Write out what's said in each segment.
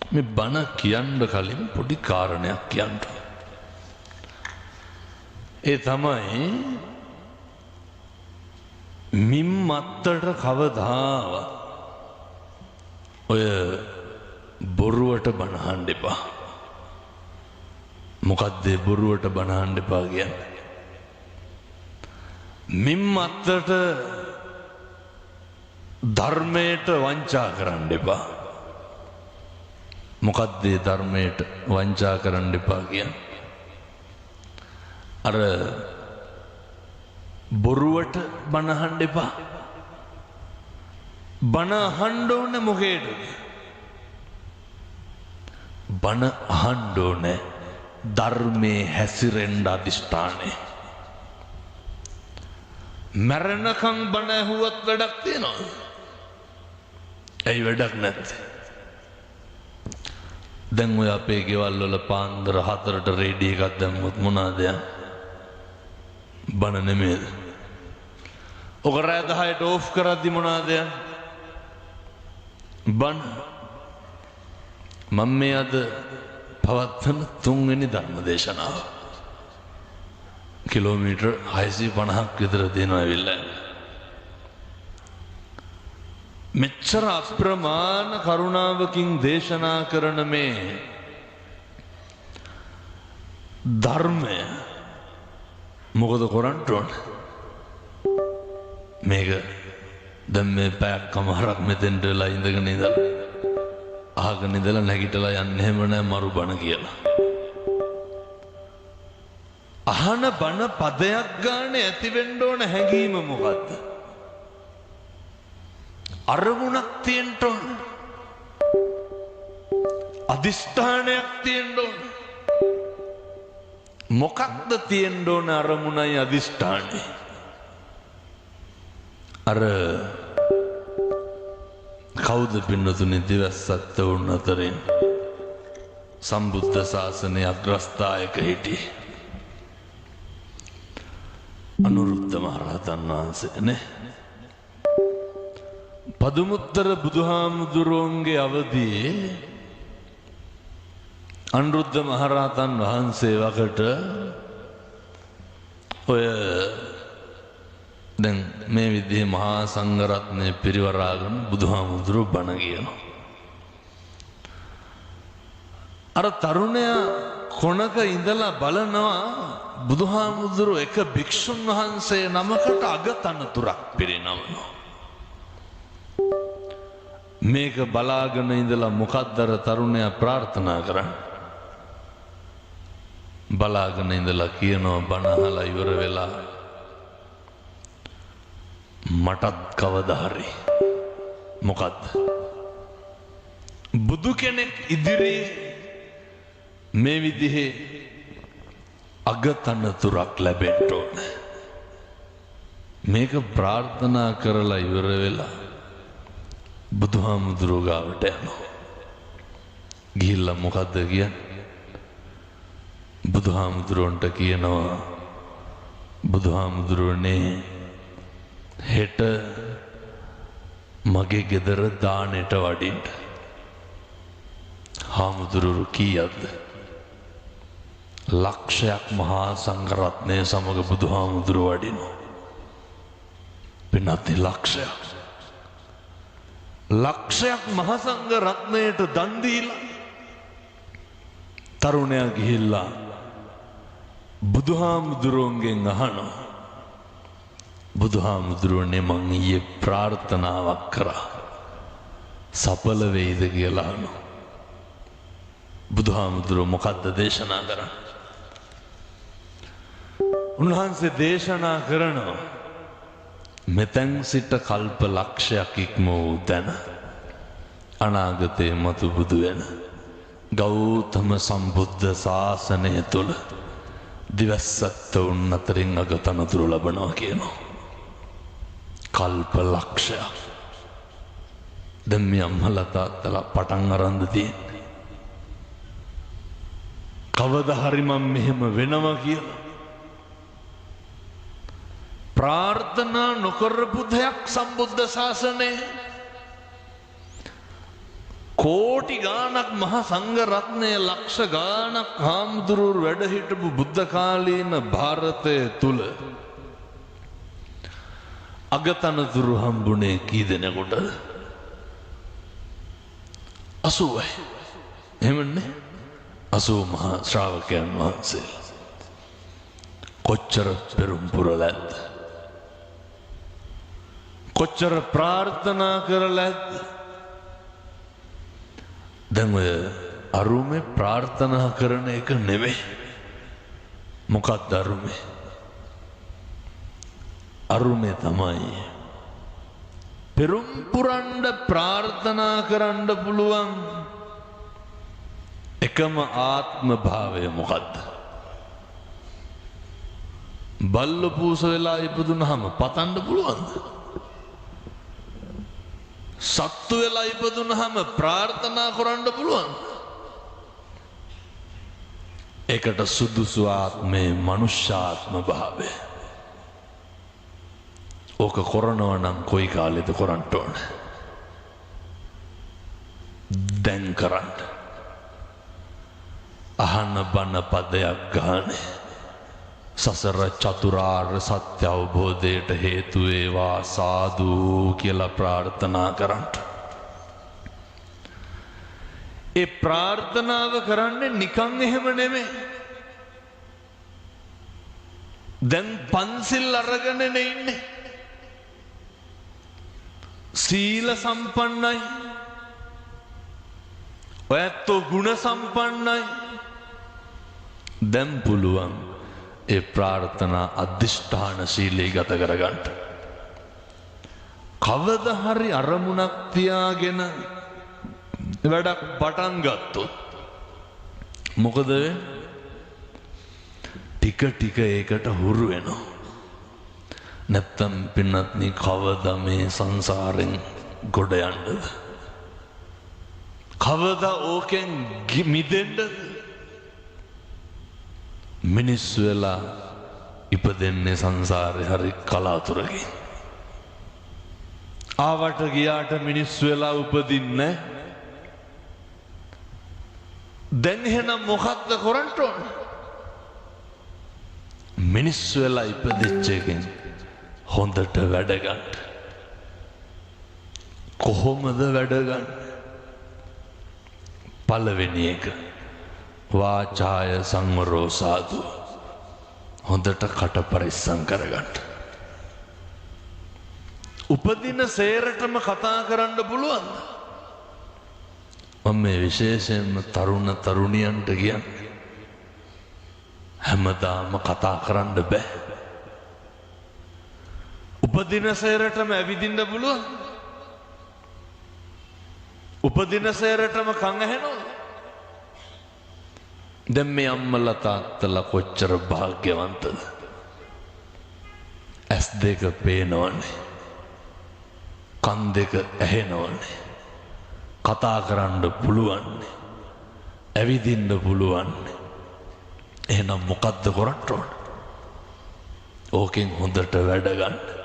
මේ බණ කියන්න කලින් පොඩි කාරණයක් කියන්න. ඒ තමයි මින් මත්තට කවදාවත් ඔය බොරුවට බණහන්න එපා. මොකද්ද බොරුවට බණහන්න එපා කියන්නේ? මින් මත්තට ධර්මයට වංචා කරන්න එපා. මොකද්ද ධර්මයට වංචා කරන්න එපා කියන්නේ? අර බොරුවට බණහන්න එපා. බණ අහන්න ඕනේ මොකේද? බණ අහන්න ඕනේ ධර්මයේ හැසිරෙන්න අදිෂ්ඨානේ. මරණකම් බණ ඇහුවත් වැඩක් තියනවද? ඇයි වැඩක් නැත්තේ? දැන් ඔය අපේ ගෙවල් වල පාන්දර 4ට රේඩියෝ එකක් දැම්මොත් මොනවාද යන්නේ? බණ නෙමෙයිද? ඔක රෑ 10ට ඕෆ් කරද්දි මොනවාද යන්නේ? බණ. මම මේ අද පවත්වන 3 වෙනි ධර්ම දේශනාව. කිලෝමීටර් 650ක් විතර දෙනවා ඇවිල්ලා. මෙච්චර අප්‍රමාණ කරුණාවකින් දේශනා කරන මේ ධර්මය මොකද කරන්න ඕන? මේක දැන් මේ පැයක්කමාරක් මෙතෙන්ට වෙලා ඉඳගෙන ඉඳලා අහගෙන ඉඳලා නැගිටලා යන්නේ එහෙම නෑ මරු බණ කියලා. අහන බණ පදයක් ගන්න ඇති වෙන්න ඕන හැඟීම මොකද්ද? අරමුණක් තියෙන්න ඕන. අදිෂ්ඨානයක් තියෙන්න ඕන. මොකක්ද තියෙන්න ඕන අරමුණයි අදිෂ්ඨානේ? අර කවුද පින්නතුනේ දිවස්සත් වුණ අතරින් සම්බුද්ධ ශාසනයේ අග්‍රස්ථායක හිටියේ අනුරුද්ධ මහරහතන් වහන්සේ නේ. පදුමුත්තර බුදුහාමුදුරුවන්ගේ අවදියේ අනුරුද්ධ මහරහතන් වහන්සේ වකට ඔය දැන් මේ විදිහේ මහා සංඝරත්නය පිරිවරාගෙන බුදුහාමුදුරුවෝ බණ කියනවා. අර තරුණයා කොනක ඉඳලා බලනවා බුදුහාමුදුරුවෝ එක භික්ෂුන් වහන්සේ නමකට අගතනතුරක් පිරිනමනවා. මේක බලාගෙන ඉඳලා මොකක්ද අර තරුණයා ප්‍රාර්ථනා කරන්නේ? බලාගෙන ඉඳලා කියනවා බණ අහලා ඉවර වෙලා මටත් කවදා හරි මොකද්ද බුදු කෙනෙක් ඉදිරියේ මේ විදිහේ අගතනතුරක් ලැබෙන්න ඕන. මේක ප්‍රාර්ථනා කරලා ඉවර වෙලා බුදුහාමුදුරුවෝ ගාවට යනවා. ගිහිල්ලා මොකද්ද කියන්නේ? බුදුහාමුදුරුවන්ට කියනවා බුදුහාමුදුරුවනේ හෙට මගේ ගෙදර දානෙට වඩින්න. හාමුදුරුවෝ කීයක්ද? ලක්ෂයක් මහා සංඝරත්නය සමග බුදුහාමුදුරුවෝ වඩිනවා. පින්නත් ලක්ෂයක් මහා සංඝරත්නයට දන් දීලා තරුණයා ගිහිල්ලා බුදුහාමුදුරුවන්ගෙන් අහනවා බුදුහාමුදුරුවනේ මං ඊයේ ප්‍රාර්ථනාවක් කරා සඵල වෙයිද කියලා අහනවා. බුදුහාමුදුරුවෝ මොකද්ද දේශනා කරන්නේ? උන්වහන්සේ දේශනා කරනවා මෙතෙන් සිට කල්ප ලක්ෂයක් ඉක්ම වූ තැන අනාගතයේ මතු බුදු වෙන ගෞතම සම්බුද්ධ ශාසනය තුල දිවස්සත්තවුන් අතරින් අගතනතුරු ලබනවා කියනවා. කල්ප ලක්ෂයක්. දැන් මේ අම්මලා තාත්තලා පටන් අරන්ද තියෙන්නේ. කවදා හරි මම මෙහෙම වෙනවා කියලා ප්‍රාර්ථනා නොකරපු දෙයක් සම්බුද්ධ ශාසනයේ කෝටි ගානක් මහා සංඝ රත්නය ලක්ෂ ගානක් හාමුදුරුවෝ වැඩ හිටපු බුද්ධ කාලීන ಭಾರತය තුල අගතනතුරු හම්බුනේ කී දෙනෙකුට? 80යි. එහෙමනේ 80 මහා ශ්‍රාවකයන් වහන්සේලා. කොච්චර පෙරම් පුරලද? කොච්චර ප්‍රාර්ථනා කරලද? දැන් ඔය අරුමේ ප්‍රාර්ථනා කරන එක නෙමෙයි. මොකක්ද අරුමේ? අරුමේ තමයි පෙරම් පුරන්න ප්‍රාර්ථනා කරන්න පුළුවන් එකම ආත්ම භාවය මොකද්ද? බල්ල පූස වෙලා ඉපදුනහම පතන්න පුළුවන්ද? සත්තු වෙලා ඉපදුනහම ප්‍රාර්ථනා කරන්න පුළුවන්? ඒකට සුදුසු ආත්මේ මනුෂ්‍යාත්ම භාවය. ඕක කරනවා නම් කොයි කාලෙද කරන්න ඕන? දැන් කරන්න. අහන බන පදයක් ගානේ සසර චතුරාර්ය සත්‍ය අවබෝධයට හේතු වේවා සාදු කියලා ප්‍රාර්ථනා කරන්න. ඒ ප්‍රාර්ථනාව කරන්නේ නිකන් එහෙම නෙමෙයි. දැන් පන්සිල් අරගෙන ඉන්නේ. සීල සම්පන්නයි. ඔයත් ගුණ සම්පන්නයි. දැන් පුළුවන් ඒ ප්‍රාර්ථනා අධිෂ්ඨාන ශීලී ගත කරගන්න. කවදා හරි අරමුණක් තියාගෙන වැඩක් පටන් ගත්තොත් මොකද වෙන්නේ? ටික ටික ඒකට හුරු වෙනවා. නැත්තම් පින්නත්නි කවදා මේ සංසාරෙන් ගොඩ යන්නද? කවදා ඕකෙන් මිදෙන්නද? මිනිස්සු වෙලා ඉපදෙන්නේ සංසාරේ හරි කලාතුරකින්. ආවට ගියාට මිනිස්සු වෙලා උපදින්නේ. දැන් එහෙනම් මොකක්ද කරන්න ඕන? මිනිස්සු වෙලා ඉපදෙච්ච එකෙන් හොඳට වැඩ ගන්න. කොහොමද වැඩ ගන්න? පළවෙනි එක වාචාය සංවරෝ සාදු. හොඳට කට පරිස්සම් කරගන්න. උපදින සේරටම කතා කරන්න පුළුවන්ද? මම මේ විශේෂයෙන්ම තරුණ තරුණියන්ට කියන්නේ හැමදාම කතා කරන්න බෑ. උපදින සේරටම ඇවිදින්න පුළුවන්. උපදින සේරටම කන් ඇහෙනවද? දැන් මේ අම්මලා තාත්තලා කොච්චර වාග්යවන්තද? ඇස් දෙක පේනවනේ. කන් දෙක ඇහෙනවනේ. කතා කරන්න පුළුවන්නේ. ඇවිදින්න පුළුවන්නේ. එහෙනම් මොකද්ද කරන්න ඕන? ඕකෙන් හොඳට වැඩ ගන්න.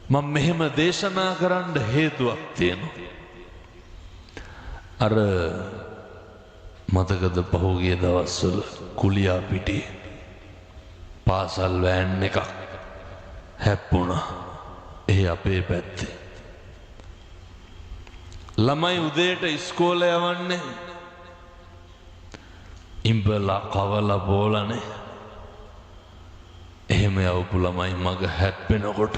මම මෙහෙම දේශනා කරන්න හේතුවක් තියෙනවා. අර මතකද පහුගිය දවස්වල කුලියා පිටියේ පාසල් වෑන් එකක් හැප්පුණා. එහි අපේ පැත්තේ ළමයි උදේට ඉස්කෝලේ යවන්නේ ඉඹලා කවලා බෝලනේ. එහෙම යවපු ළමයි මග හැප්පෙනකොට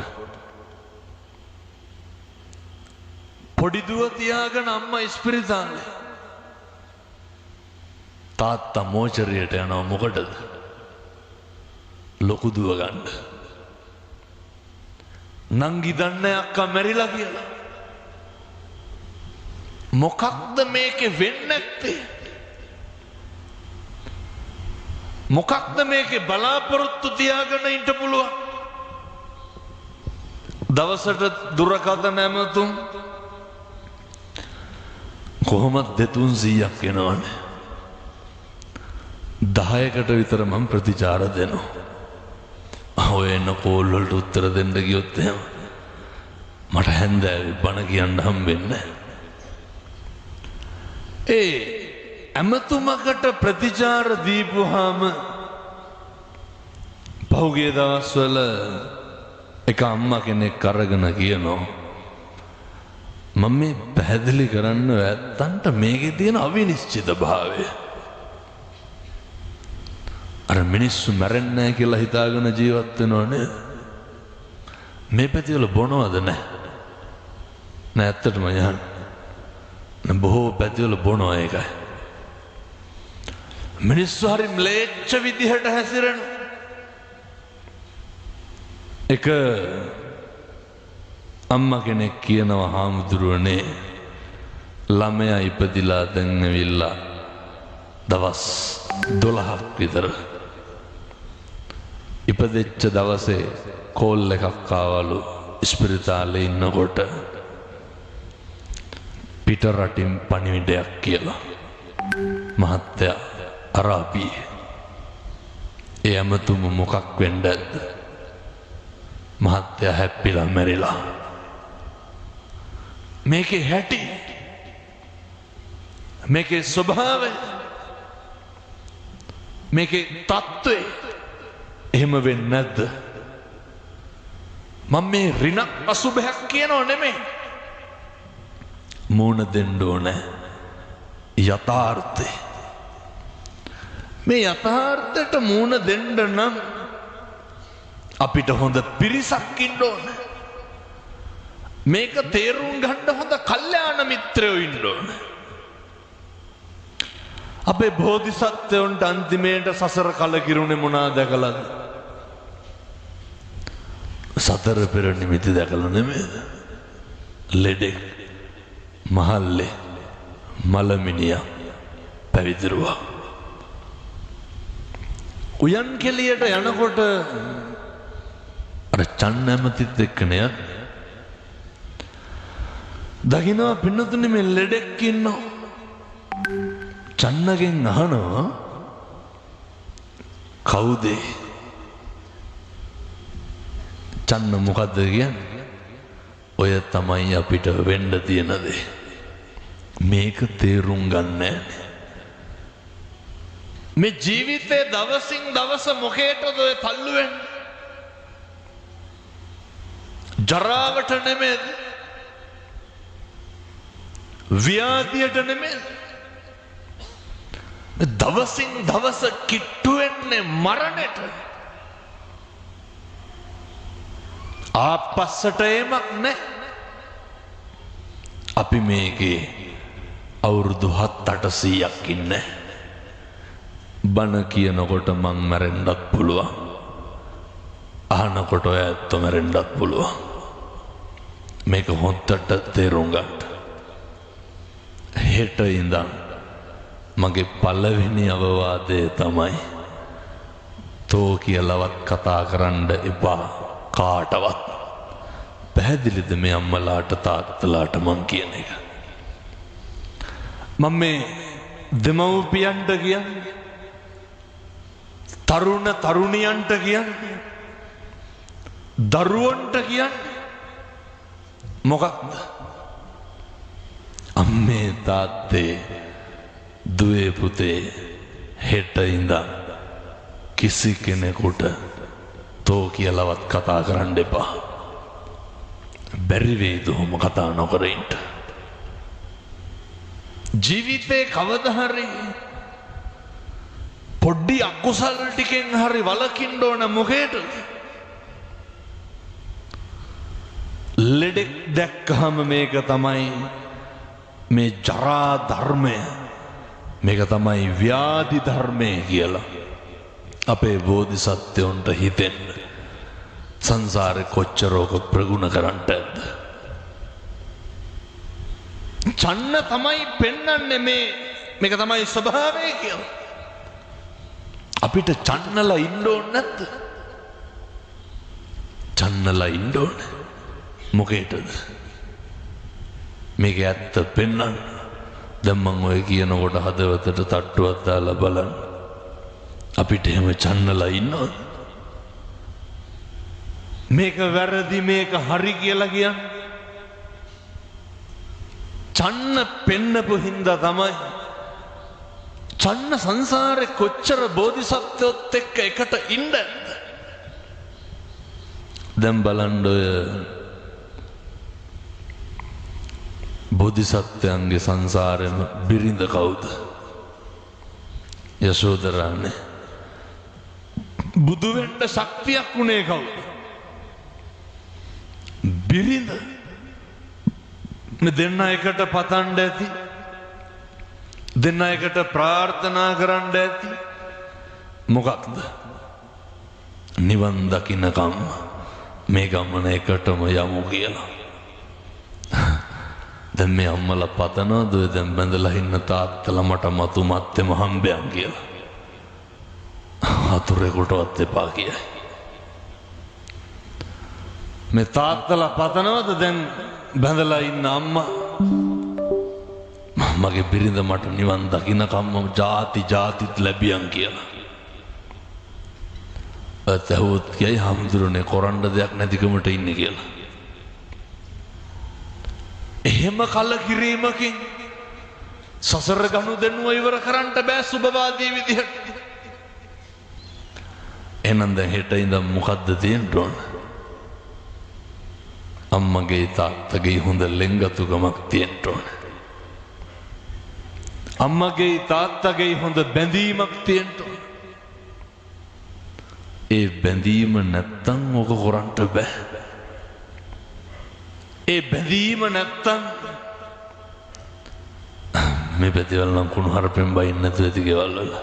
පොඩි දුව තියාගෙන අම්මා ඉස්පිරිතාලේ. තාත්තා මෝචරියට යනවා මොකටද? ලොකු දුව ගන්න. නංගි දන්නේ අක්කා මැරිලා කියලා. මොකක්ද මේකේ වෙන්නේ නැත්තේ? මොකක්ද මේකේ බලාපොරොත්තු තියාගෙන ඉන්න පුළුවන්? දවසට දුරකථන ඇමතුම් කොහොමද 200ක් එනවනේ. 10කට විතර මම ප්‍රතිචාර දෙනවා. ඔය එන කෝල් වලට උත්තර දෙන්න ගියොත් එහෙම මට හැන්දෑවේ බණ කියන්න හම්බෙන්නේ නැහැ. ඒ ඇමතුමකට ප්‍රතිචාර දීපුවාම පහුගිය දවස්වල එක අම්මා කෙනෙක් අරගෙන කියනවා මම මේ පැහැදිලි කරන්න ඇත්තන්ට මේකේ තියෙන අවිනිශ්චිත භාවය. අර මිනිස්සු මැරෙන්නේ නැහැ කියලා හිතාගෙන ජීවත් වෙනව නේද? මේ පැතිවල බොනවද නැහැ? නෑ ඇත්තටම යහන්. බොහෝ පැතිවල බොනවා ඒකයි. මිනිස්සු හරි ම්ලේච්ඡ විදිහට හැසිරෙන එක අම්මා කෙනෙක් කියනවා හාමුදුරුවනේ ළමයා ඉපදිලා දැන් ඇවිල්ලා දවස් 12ක් විතර ඉපදෙච්ච දවසේ කෝල් එකක් ආවලු ඉස්පිරිතාලේ ඉන්නකොට පිට රටින් පණිවිඩයක් කියලා මහත්තයා අරාබි ඒ ඇමතුම මොකක් වෙන්නද මහත්තයා හැප්පිලා මැරිලා මේකේ හැටි මේකේ ස්වභාවය මේකේ තත්ත්වය එහෙම වෙන්නේ නැද්ද? මම මේ ඍණ අසුභයක් කියනව නෙමෙයි. මූණ දෙන්න ඕනේ යථාර්ථය. මේ යථාර්ථයට මූණ දෙන්න නම් අපිට හොඳ පිරිසක් ඉන්න ඕනේ. මේක තේරුම් ගන්න හොඳ කල්යාණ මිත්‍රයෝ ඉන්න ඕනේ. අපේ බෝධිසත්වයන්ට අන්තිමේට සසර කලකිරුණේ මොනා දැකලාද? සතර පෙර නිමිති දැකලා නෙමෙයිද? ලෙඩෙක් මහල්ලේ මලමිනියා පැවිදිරුවා. උයන් කෙලියට යනකොට අර චන්න ඇමතිත් එක්කනේ දකින්නවා පින්නතුනේ මේ ලෙඩෙක් ඉන්නවා. චන්නගෙන් අහනවා කවුද? චන්න මොකද්ද කියන්නේ? ඔය තමයි අපිට වෙන්න තියෙන දේ. මේක තේරුම් ගන්නෑ. මේ ජීවිතේ දවසින් දවස මොකේටද ඔය තල්ලු වෙන්නේ? ජරාවට නෙමෙයි. ව්‍යාධියට නෙමෙයි. දවසින් දවස කිට්ටු වෙන්නේ මරණයට. ආපස්සට එමක් නැහැ. අපි මේකේ අවුරුදු 7-800ක් ඉන්නේ. බණ කියනකොට මං මැරෙන්නත් පුළුවන්. අහනකොට ඔය ඇත්ත මැරෙන්නත් පුළුවන්. මේක හොත්තට තේරුම් ගන්න. හෙට ඉඳන් මගේ පළවෙනි අවවාදය තමයි තෝ කියලාවත් කතා කරන්න එපා කාටවත්. පැහැදිලිද මේ අම්මලාට තාත්තලාට මං කියන එක? මම මේ දෙමව්පියන්ට කියන්නේ තරුණ තරුණියන්ට කියන්නේ දරුවන්ට කියන්නේ මොකක්ද? අම්මේ තාත්තේ දුවේ පුතේ හෙට ඉඳන් කිසි කෙනෙකුට තෝ කියලාවත් කතා කරන්න එපා. බැරි වේද ඔහොම කතා නොකර ඉන්න? ජීවිතේ කවදා හරි පොඩි අකුසල් ටිකෙන් හරි වළකින්න ඕන. මොකේද? ලෙඩෙක් දැක්කහම මේක තමයි මේ ජරා ධර්මය, මේක තමයි ව්‍යාධි ධර්මය කියලා අපේ බෝධිසත්වයන්ට හිතෙන්න සංසාරේ කොච්චර ඕක ප්‍රගුණ කරන්නද? චන්න තමයි පෙන්වන්නේ මේක තමයි ස්වභාවය කියලා. අපිට චන්නලා ඉන්න ඕනේ නැද්ද? චන්නලා ඉන්න ඕනේ. මොකේද? මේක ඇත්ත පෙන්වන්න. දැන් මම ඔය කියනකොට හදවතට තට්ටුවක් දාලා බලන්න. අපිට එහෙම චන්නලා ඉන්නවද? මේක වැරදි මේක හරි කියලා කියන්නේ චන්න පෙන්නපු හින්දා තමයි චන්න සංසාරේ කොච්චර බෝධිසත්වයොත් එක්ක එකට ඉන්නද? දැන් බලන්න ඔය බෝධිසත්වයන්ගේ සංසාරෙම බිරිඳ කවුද? යශෝදරානේ. බුදු වෙන්න ශක්තියක් උනේ කවුද? බිරිඳ. මේ දෙන්න එකට පතන්න ඇති. දෙන්න එකට ප්‍රාර්ථනා කරන්න ඇති. මොකක්ද? නිවන් දකින්නකම් මේ ගමන එකටම යමු කියලා. දැන් මේ අම්මලා පතනවද දැන් බඳලා ඉන්න තාත්තලා මට මතු මත්තෙම හම්බයන් කියලා? අතුරේකටවත් එපා කියයි. මේ තාත්තලා පතනවද දැන් බඳලා ඉන්න අම්මා මගේ බිරිඳ මට නිවන් දකින්නකම්ම ಜಾති ಜಾතිත් ලැබියන් කියලා? අතහොත් කියයි හම්දුරනේ කරන්න දෙයක් නැතිකමට ඉන්නේ කියලා. එහෙම කලකිරීමකින් සසර ගනුදෙනුව ඉවර කරන්න බෑ සුබවාදී විදිහට. එහෙනම් දැන් හෙට ඉඳන් මොකද්ද තියෙන්න ඕන? අම්මගේ තාත්තගේ හොඳ ලෙන්ගතුකමක් තියෙන්න ඕන. අම්මගේ තාත්තගේ හොඳ බැඳීමක් තියෙන්න ඕන. ඒ බැඳීම නැත්තම් ඔක කරන්න බෑ. ඒ බැඳීම නැත්තම් මේ පැතිවල නම් කුණු හරපෙන් බයින්න නැතුව ඇති ගෙවල් වල.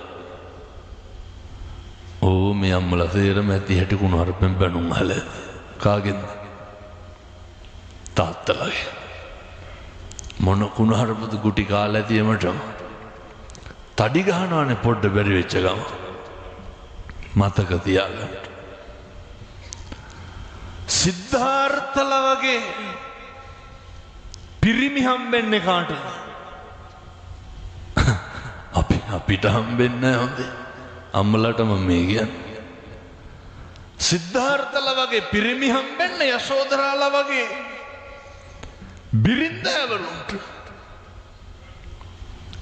ඕ මේ අම්මලා තේරෙම ඇති හැටි කුණු හරපෙන් බැනුම් අහලා. කාගෙන්ද? තාත්තලාගේ. මොන කුණු හරපද ගුටි කාලා ඇතියමටම. තඩි ගහනවානේ පොඩ්ඩ බැරි වෙච්ච ගම. මතක තියාගන්න. සිද්ධාර්ථලා වගේ පිරිමි හම්බෙන්නේ කාටද? අපිට හම්බෙන්නේ නැහැ හොඳේ. අම්මලාට මම මේ කියන්නේ. සිද්ධාර්ථලා වගේ පිරිමි හම්බෙන්නේ යශෝදරාලා වගේ බිරින්දෑවරුන්ට.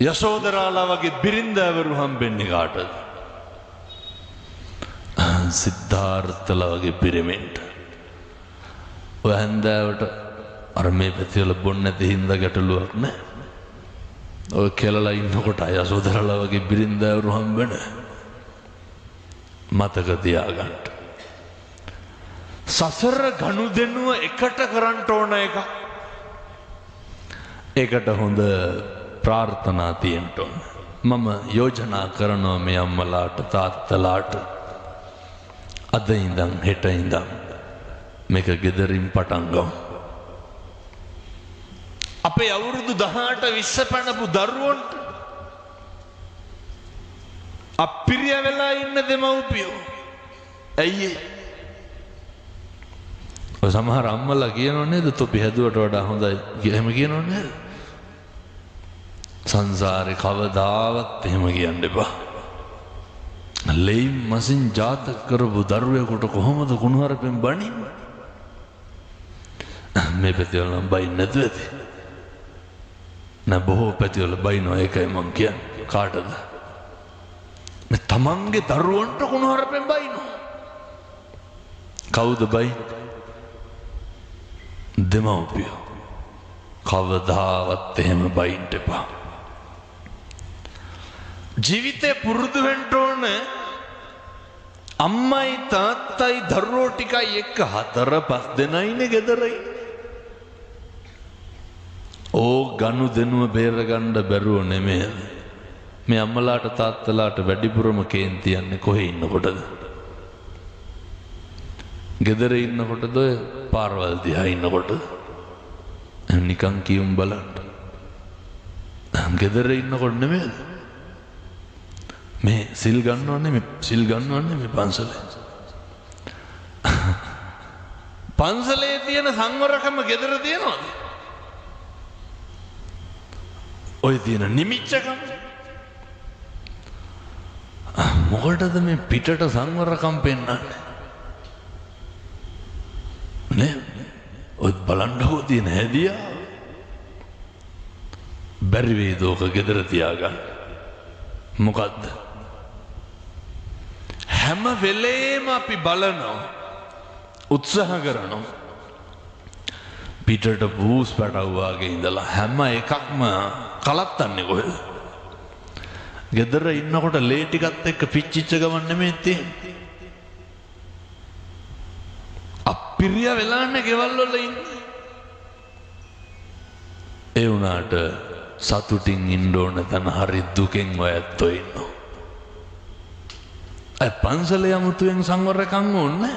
යශෝදරාලා වගේ බිරින්දෑවරු හම්බෙන්නේ කාටද? සිද්ධාර්ථලා වගේ පිරිමින්ට. ඔය හැන්දෑවට අර මේ පැතිවල බොන්න නැති හින්දා ගැටලුවක් නැහැ. ඔය කෙලලා ඉන්නකොට යශෝදරාලා වගේ බිරින්දෑවරු හම්බෙන. මතක තියාගන්න. සසර ගනුදෙනුව එකට කරන්න ඕන එක. ඒකට හොඳ ප්‍රාර්ථනා තියෙන්න ඕන. මම යෝජනා කරනවා මේ අම්මලාට තාත්තලාට අද ඉඳන් හෙට ඉඳන් මේක ගෙදරින් පටන් ගමු. අපේ අවුරුදු 18 20 පැනපු දරුවන්ට අපිරිය වෙලා ඉන්න දෙමව්පියෝ. ඇයි ඔය සමහර අම්මලා කියනෝ නේද තොපි හැදුවට වඩා හොඳයි. එහෙම කියනෝ නේද? සංසාරේ කවදාවත් එහෙම කියන්න එපා. ලෙයින් මසින් ජාතක කරපු දරුවෙකුට කොහොමද කුණුහරුපෙන් බණින්නේ? මේ පැතිවල නම් බයින් නැතුව ඇති. නෑ බොහෝ පැතිවල බයිනවා. ඒකයි මං කියන්නේ. කාටද? මේ තමන්ගේ දරුවන්ට කුණුහරුපෙන් බයිනවා. කවුද බයි? දෙමව්පියෝ. කවදාවත් එහෙම බයින්න එපා. ජීවිතේ පුරුදු වෙන්න ඕන අම්මයි තාත්තයි දරුවෝ ටිකයි එක්ක 4-5 දෙනයිනේ ගෙදරයි. ඕ ගනුදෙනුව බේරගන්න බැරුව නෙමෙයි. මේ අම්මලාට තාත්තලාට වැඩිපුරම කේන්ති යන්නේ කොහේ ඉන්නකොටද? ගෙදර ඉන්නකොටද ඔය පාරවල් දිහා ඉන්නකොට? නිකන් කියුම් බලන්න. ගෙදර ඉන්නකොට නෙමෙයි. මේ සිල් ගන්නවන්නේ මේ පන්සලේ. පන්සලේ තියෙන සංවරකම ගෙදර තියෙනවද? ඔය තියෙන නිමිච්චකම මොකටද මේ පිටට සංවරකම් පෙන්නන්නේ? නේ ඔය බලන්නකෝ තියෙන හැදියා. බැරි වේද ඕක ගෙදර තියාගන්න? මොකද්ද? හැම වෙලේම අපි බලනවා උත්සාහ කරනවා පිටට බූස් පැටවුවාගේ ඉඳලා හැම එකක්ම කලත්තන්නේ කොහෙද? ගෙදර ඉන්නකොට ලේ ටිකත් එක්ක පිච්චිච්ච ගමන් නෙමෙයි තියෙන්නේ. අපිරිය වෙලාන්නේ ගෙවල් වල ඉන්නේ. ඒ වුණාට සතුටින් ඉන්න ඕන තන හරි දුකෙන් ඔය ඇත්තෝ ඉන්නවා. අය පන්සලේ අමුතුවෙන් සංවරකම් ඕනේ.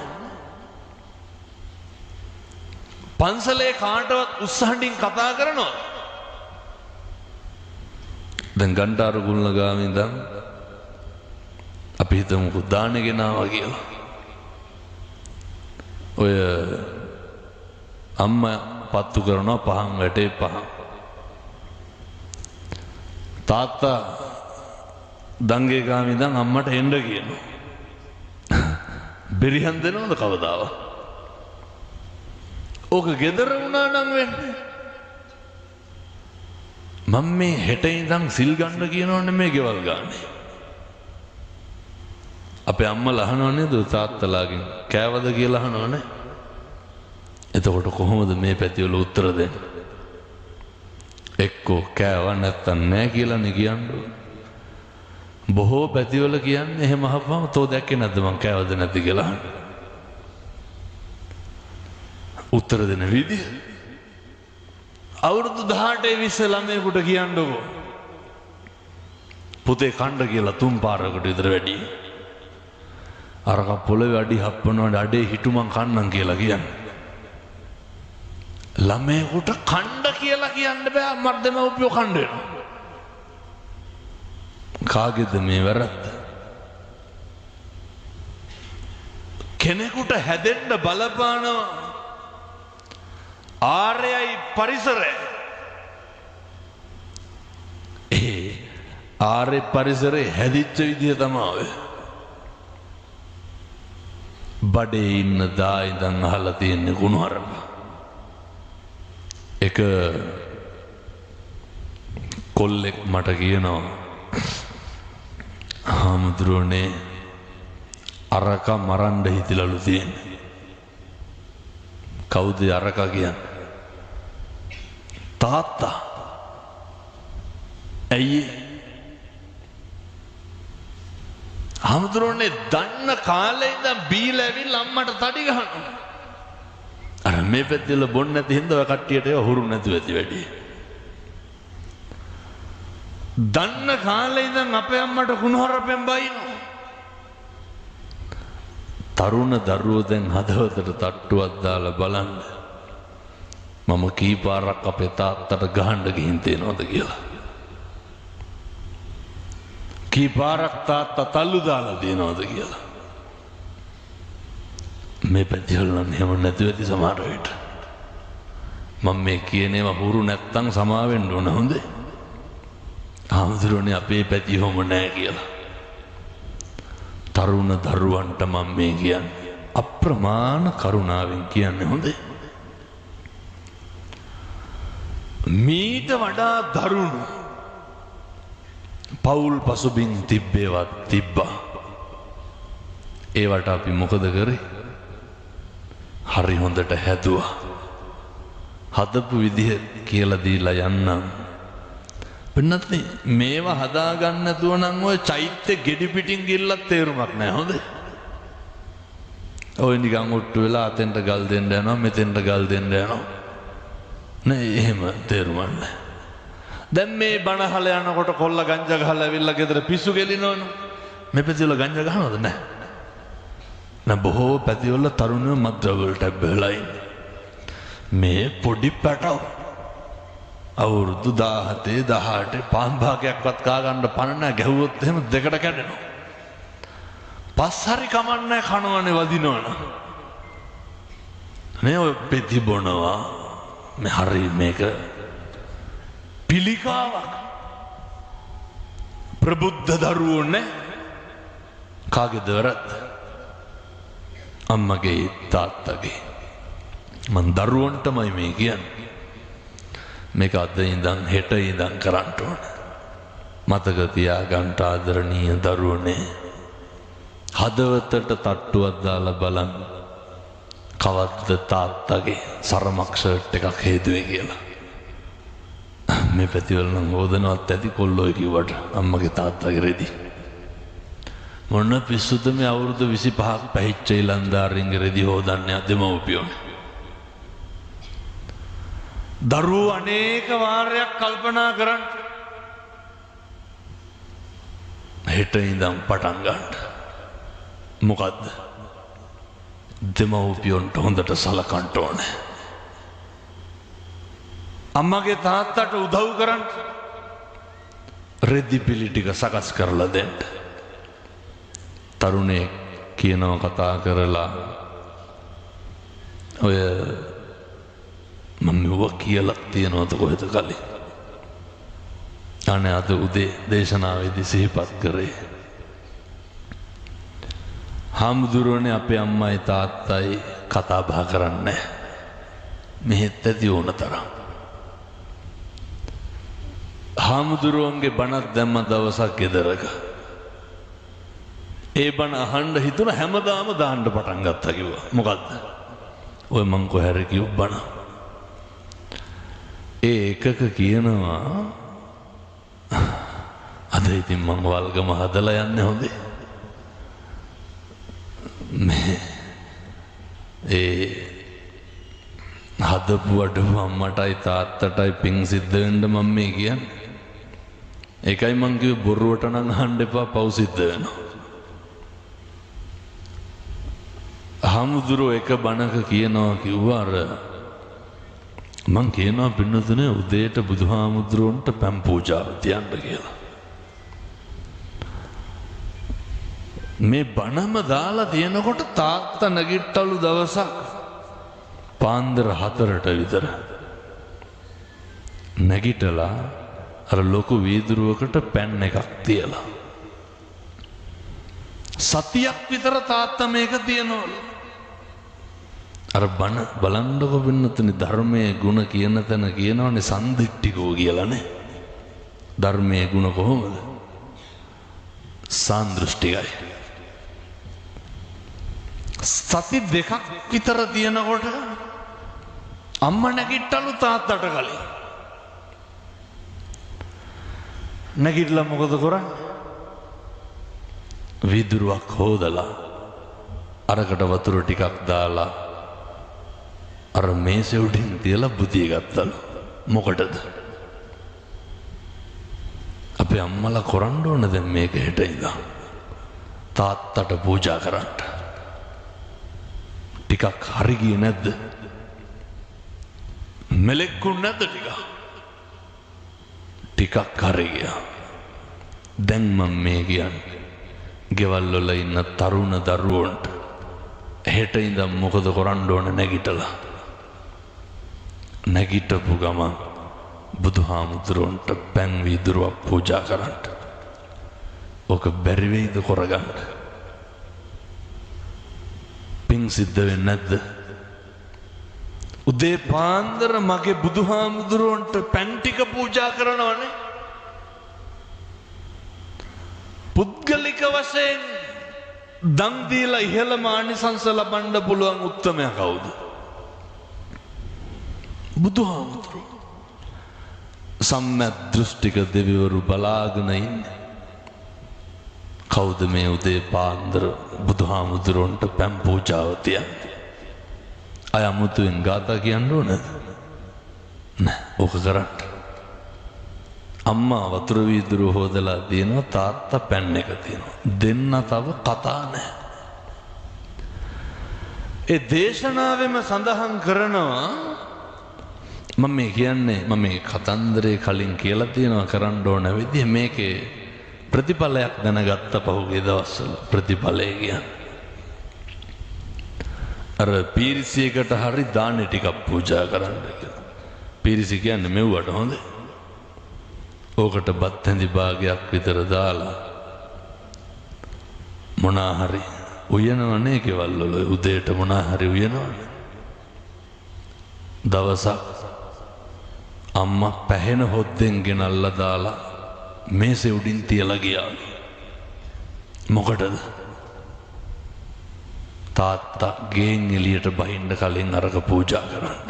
පන්සලේ කාටවත් උස්සහඬින් කතා කරනවා. දැන් ගණ්ඩාර ගුල්ලගාම ඉඳන් අපි හිතමුකෝ දානේ ගෙනාවා කියලා. ඔය අම්මා පත්තු කරනවා පහන් වැටේ පහන්. තාත්තා දංගේ ගාම ඉඳන් අම්මට එන්න කියනවා. බෙරිහන් දෙනවද කවදාවත්? ඕක ගෙදර වුණා නම් වෙන්නේ. මම මේ හෙට ඉඳන් සිල් ගන්න කියනවනේ මේ ගෙවල් ගානේ. අපේ අම්මලා අහනව නේද තාත්තලාගෙන් කෑවද කියලා අහනවනේ. එතකොට කොහොමද මේ පැතිවල උත්තර දෙන්නේ? එක්කෝ කෑව නැත්තම් නෑ කියලානේ කියන්නේ. බොහෝ පැතිවල කියන්නේ එහෙම අහපුවම තෝ දැක්කේ නැද්ද මං කෑවද නැද්ද කියලා අහන්නේ. උත්තර දෙන විදිය අවුරුදු 18 20 ළමයෙකුට කියන්නකෝ පුතේ කණ්ඩ කියලා 3 පාරකට විතර වැඩි. අරක පොළවේ අඩි හප්පනවට අඩේ හිටු මං කන්නම් කියලා කියන්නේ. ළමයෙකුට කණ්ඩ කියලා කියන්න බෑ මර්ධම උපයෝ කණ්ඩ වෙනවා. කාගේද මේ වැරද්ද? කෙනෙකුට හැදෙන්න බලපානවා ආර්යයි පරිසරය. ඒ ආර්ය පරිසරේ හැදිච්ච විදිය තමයි ඔය. බඩේ ඉන්න දා ඉඳන් අහලා තියෙන ගුණහරප. එක කොල්ලෙක් මට කියනවා හාමුදුරුවනේ අරක මරන්න හිතිලලු තියෙන්නේ. කවුද අරක කියන්නේ? තාත්තා. ඇයි? හාමුදුරුවනේ දන්න කාලේ ඉඳන් බීලා ඇවිල්ලා අම්මට තඩි ගහනවා. අර මේ පැත්තේ බොන්න නැති හින්දා ඔය කට්ටියට ඒව හුරු නැතුව ඇති වැඩි. දන්න කාලේ ඉඳන් අපේ අම්මට කුණුහරුපෙන් බයිනවා. තරුණ දරුවෝ දැන් හදවතට තට්ටුවක් දාලා බලන්න මම කී පාරක් අපේ තාත්තට ගහන්න ගිහින් තියනවද කියලා. කී පාරක් තාත්තා තල්ලු දාලා තියනවද කියලා. මේ පැතිවල නම් එහෙම නැතුව ඇති සමහර විට. මම මේ කියන ඒවා හුරු නැත්තම් සමා වෙන්න ඕන හොඳේ. හාමුදුරනේ අපේ පැති හොම නෑ කියලා. තරුණ දරුවන්ට මම මේ කියන්නේ අප්‍රමාණ කරුණාවෙන් කියන්නේ හොඳේ. මීට වඩා දරුණු පෞල් පසුබිම් තිබ්බේවත් තිබ්බා. ඒවට අපි මොකද කරේ? හරි හොඳට හැදුවා. හදපු විදිහ කියලා දීලා යන්නම්. වෙනත් මේවා හදාගන්න නැතුව නම් ඔය චෛත්‍ය ගෙඩි පිටින් ගිල්ලක් තේරුමක් නැහැ හොඳේ. ඔය නිකන් ඔට්ටු වෙලා අතෙන්ට ගල් දෙන්න යනවා මෙතෙන්ට ගල් දෙන්න යනවා. නෑ එහෙම තේරුමක් නැහැ. දැන් මේ බණහල යනකොට කොල්ල ගංජා ගහලා ඇවිල්ලා ගෙදර පිස්සු ගෙලිනවනේ. මේ පැතිවල ගංජා ගහනවද නැහැ? නෑ බොහෝ පැතිවල තරුණයෝ මද්ද්‍රව්‍ය වලට බැහැලා ඉන්නේ. මේ පොඩි පැටව අවුරුදු 17 18 පාන් භාගයක්වත් කා ගන්න පණ නැහැ. ගැහුවොත් එහෙම දෙකට කැඩෙනවා. පස් හරි කමන්නේ කනවනේ වදිනවන. මේ ඔය පෙති බොනවා. මේ හරි මේක පිළිකාවක්. ප්‍රබුද්ධ දරුවෝ නේ. කාගේද වැරද්ද? අම්මගේ තාත්තගේ. මං දරුවන්ටමයි මේ කියන්නේ. මේක අද ඉඳන් හෙට ඉඳන් කරන්න ඕන. මතක තියාගන්න ආදරණීය දරුවනේ හදවතට තට්ටුවක් දාලා බලන්න කවද්ද තාත්තගේ සරමක් ෂර්ට් එකක් හේතුවේ කියලා මේ පැතිවල නම් හොදනවත් ඇති කොල්ලෝ කිව්වට අම්මගේ තාත්තගේ රෙදි මොන පිස්සුද මේ අවුරුදු 25ක් පැහිච්ච ඊලන්දාරින්ගේ රෙදි හොදන්නේ අදමෝපියෝ දරුවෝ අනේක වාරයක් කල්පනා කරන්න හෙට ඉඳන් පටන් ගන්න මොකද්ද දෙමව්පියන්ට හොඳට සලකන්න ඕනේ අම්මගේ තාත්තට උදව් කරන්න රෙදි පිළි ටික සකස් කරලා දෙන්න තරුණේ කියනවා කතා කරලා ඔය මම කියලා තියනවද කොහෙද කලින් අනේ අද උදේ දේශනාවේදී සිහිපත් කරේ හාමුදුරුවනේ අපේ අම්මයි තාත්තයි කතා බහ කරන්නේ මෙහෙත් ඇති ඕන තරම් හාමුදුරුවන්ගේ බණක් දැම්ම දවසක් ගෙදරක ඒ බණ අහන්න හිතුණ හැමදාම දාන්න පටන් ගත්තා කිව්වා මොකද්ද ඔය මං කොහේර කිව් බණ ඒ එකක කියනවා අද ඉතින් මං වල්ගම හදලා යන්නේ හොඳේ ඒ හදපු අඩුව අම්මටයි තාත්තටයි පිං සිද්ධ වෙන්න මම මේ කියන්නේ ඒකයි මං කිව්වේ බොරුවට නම් අහන්න එපා පව් සිද්ධ වෙනවා හාමුදුරුවෝ එක බණක කියනවා කිව්වා අර මං කියනවා පින්නතුනේ උදේට බුදුහාමුදුරුවන්ට පැම් පූජාව තියන්න කියලා මේ බණම දාලා තියෙනකොට තාත්තා නැගිට්ටලු දවසක් පාන්දර 4ට විතර නැගිටලා අර ලොකු වීදුරුවකට පැන් එකක් තියලා සතියක් විතර තාත්තා මේක තියනවලු අර බණ බලන්නකො පින්නතුනේ ධර්මයේ ගුණ කියන තැන කියනවනේ සම්දිට්ඨිකෝ කියලානේ ධර්මයේ ගුණ කොහොමද සාන්දෘෂ්ටිකයි සති දෙකක් විතර තියෙනකොට අම්මා නැගිට්ටලු තාත්තට කලින් නැගිටලා මොකද කරන්නේ වීදුරුවක් හොදලා අරකට වතුර ටිකක් දාලා අර මේසෙ උඩින් තියලා බුදිය ගත්තලු මොකටද අපේ අම්මලා කරන්න ඕන දැන් මේක හෙට ඉඳන් තාත්තට පූජා කරන්න ටිකක් හරි ගියේ නැද්ද මෙලෙක්කුන් නැද්ද ටිකක් හරි ගියා දැන් මම මේ කියන්නේ ගෙවල් වල ඉන්න තරුණ දරුවන්ට හෙට ඉඳන් මොකද කරන්න ඕන නැගිටලා නැගිටපු ගමන් බුදුහාමුදුරන්ට පැන් වීදුරුවක් පූජා කරන්න ඔක බැරි වෙයිද කරගන්න පිං සිද්ධ වෙන්නේ නැද්ද උදේ පාන්දර මගේ බුදුහාමුදුරන්ට පැන් ටික පූජා කරනවනේ පුද්ගලික වශයෙන් දන් දීලා ඉහළම ආනිසංස ලබන්න පුළුවන් උත්තමයා කවුද බුදුහාමුදුරුවෝ සම්‍යක් දෘෂ්ටික දෙවිවරු බලාගෙන ඉන්නේ කවුද මේ උදේ පාන්දර බුදුහාමුදුරන්ට පැන් පූජාව තියන්නේ අය අමුතුවෙන් ගාථා කියන්න ඕනද නෑ ඕක කරන්න අම්මා වතුර වීදුරුව හොදලා දෙනවා තාත්තා පැන් එක තියෙනවා දෙන්න තව කතා නැහැ ඒ දේශනාවෙම සඳහන් කරනවා මම මේ කියන්නේ මම මේ කතන්දරේ කලින් කියලා තියෙනවා කරන්න ඕන විදිහ මේකේ ප්‍රතිඵලයක් දැනගත්ත පහුගිය දවස්වල ප්‍රතිඵලය කියන්නේ අර පීරිසියකට හරි දාන්නේ ටිකක් පූජා කරන්න කියලා පීරිසි කියන්නේ මෙව්වට හොඳේ ඕකට බත් හැඳි භාගයක් විතර දාලා මොනා හරි උයනවනේ කෙවල් වල උදේට මොනා හරි උයනවනේ දවසක් අම්මා පැහෙන හොද්දෙන් ගෙනල්ලා දාලා මේසේ උඩින් තියලා ගියා. මොකටද? තාත්තා ගෙන් එළියට බහින්න කලින් අරක පූජා කරන්න.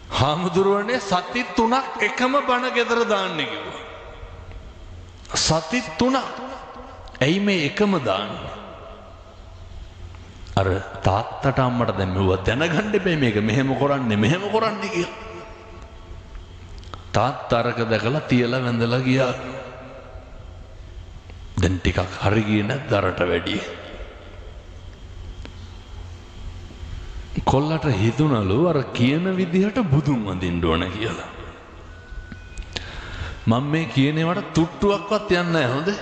හාමුදුරුවනේ සති 3ක් එකම බණ ගෙදර දාන්නේ කිව්වා. සති 3ක්. ඇයි මේ එකම දාන්නේ? අර තාත්තට අම්මට දැන් මෙව දැනගන්න බෑ මේක මෙහෙම කරන්නේ කියලා. තාත්තා අරක දැකලා තියලා වැඳලා ගියා. දැන් ටිකක් හරි ගියේ නැද්ද අරට වැඩි? කොල්ලට හිතුණලු අර කියන විදිහට බුදුන් වඳින්න ඕන කියලා. මම මේ කියන ඒවාට තුට්ටුවක්වත් යන්නේ නැහැ හොඳේ.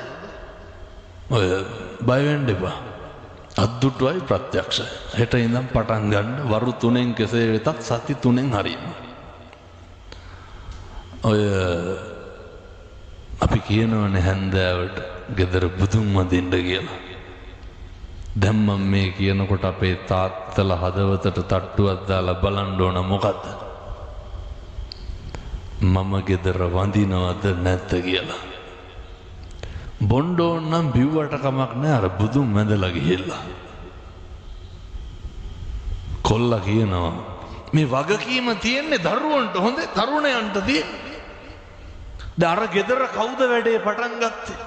ඔය බය වෙන්න එපා. අද්දුටුවයි ප්‍රත්‍යක්ෂයි. හෙට ඉඳන් පටන් ගන්න වරු 3න් කෙසේ වෙතත් සති 3න් හරියන. ඔය අපි කියනවනේ හැන්දෑවට ගෙදර බුදුන් වඳින්න කියලා. දැන් මම මේ කියනකොට අපේ තාත්තලා හදවතට තට්ටුවක් දාලා බලන්න ඕන මොකද්ද? මම ගෙදර වඳිනවද නැද්ද කියලා. බොණ්ඩ ඕනම් බිව්වට කමක් නෑ අර බුදුන් වැඳලා ගිහිල්ලා. කොල්ලා කියනවා මේ වගකීම තියෙන්නේ දරුවන්ට හොඳේ තරුණයන්ට තියෙන්නේ. දැන් අර ගෙදර කවුද වැඩේ පටන් ගත්තේ?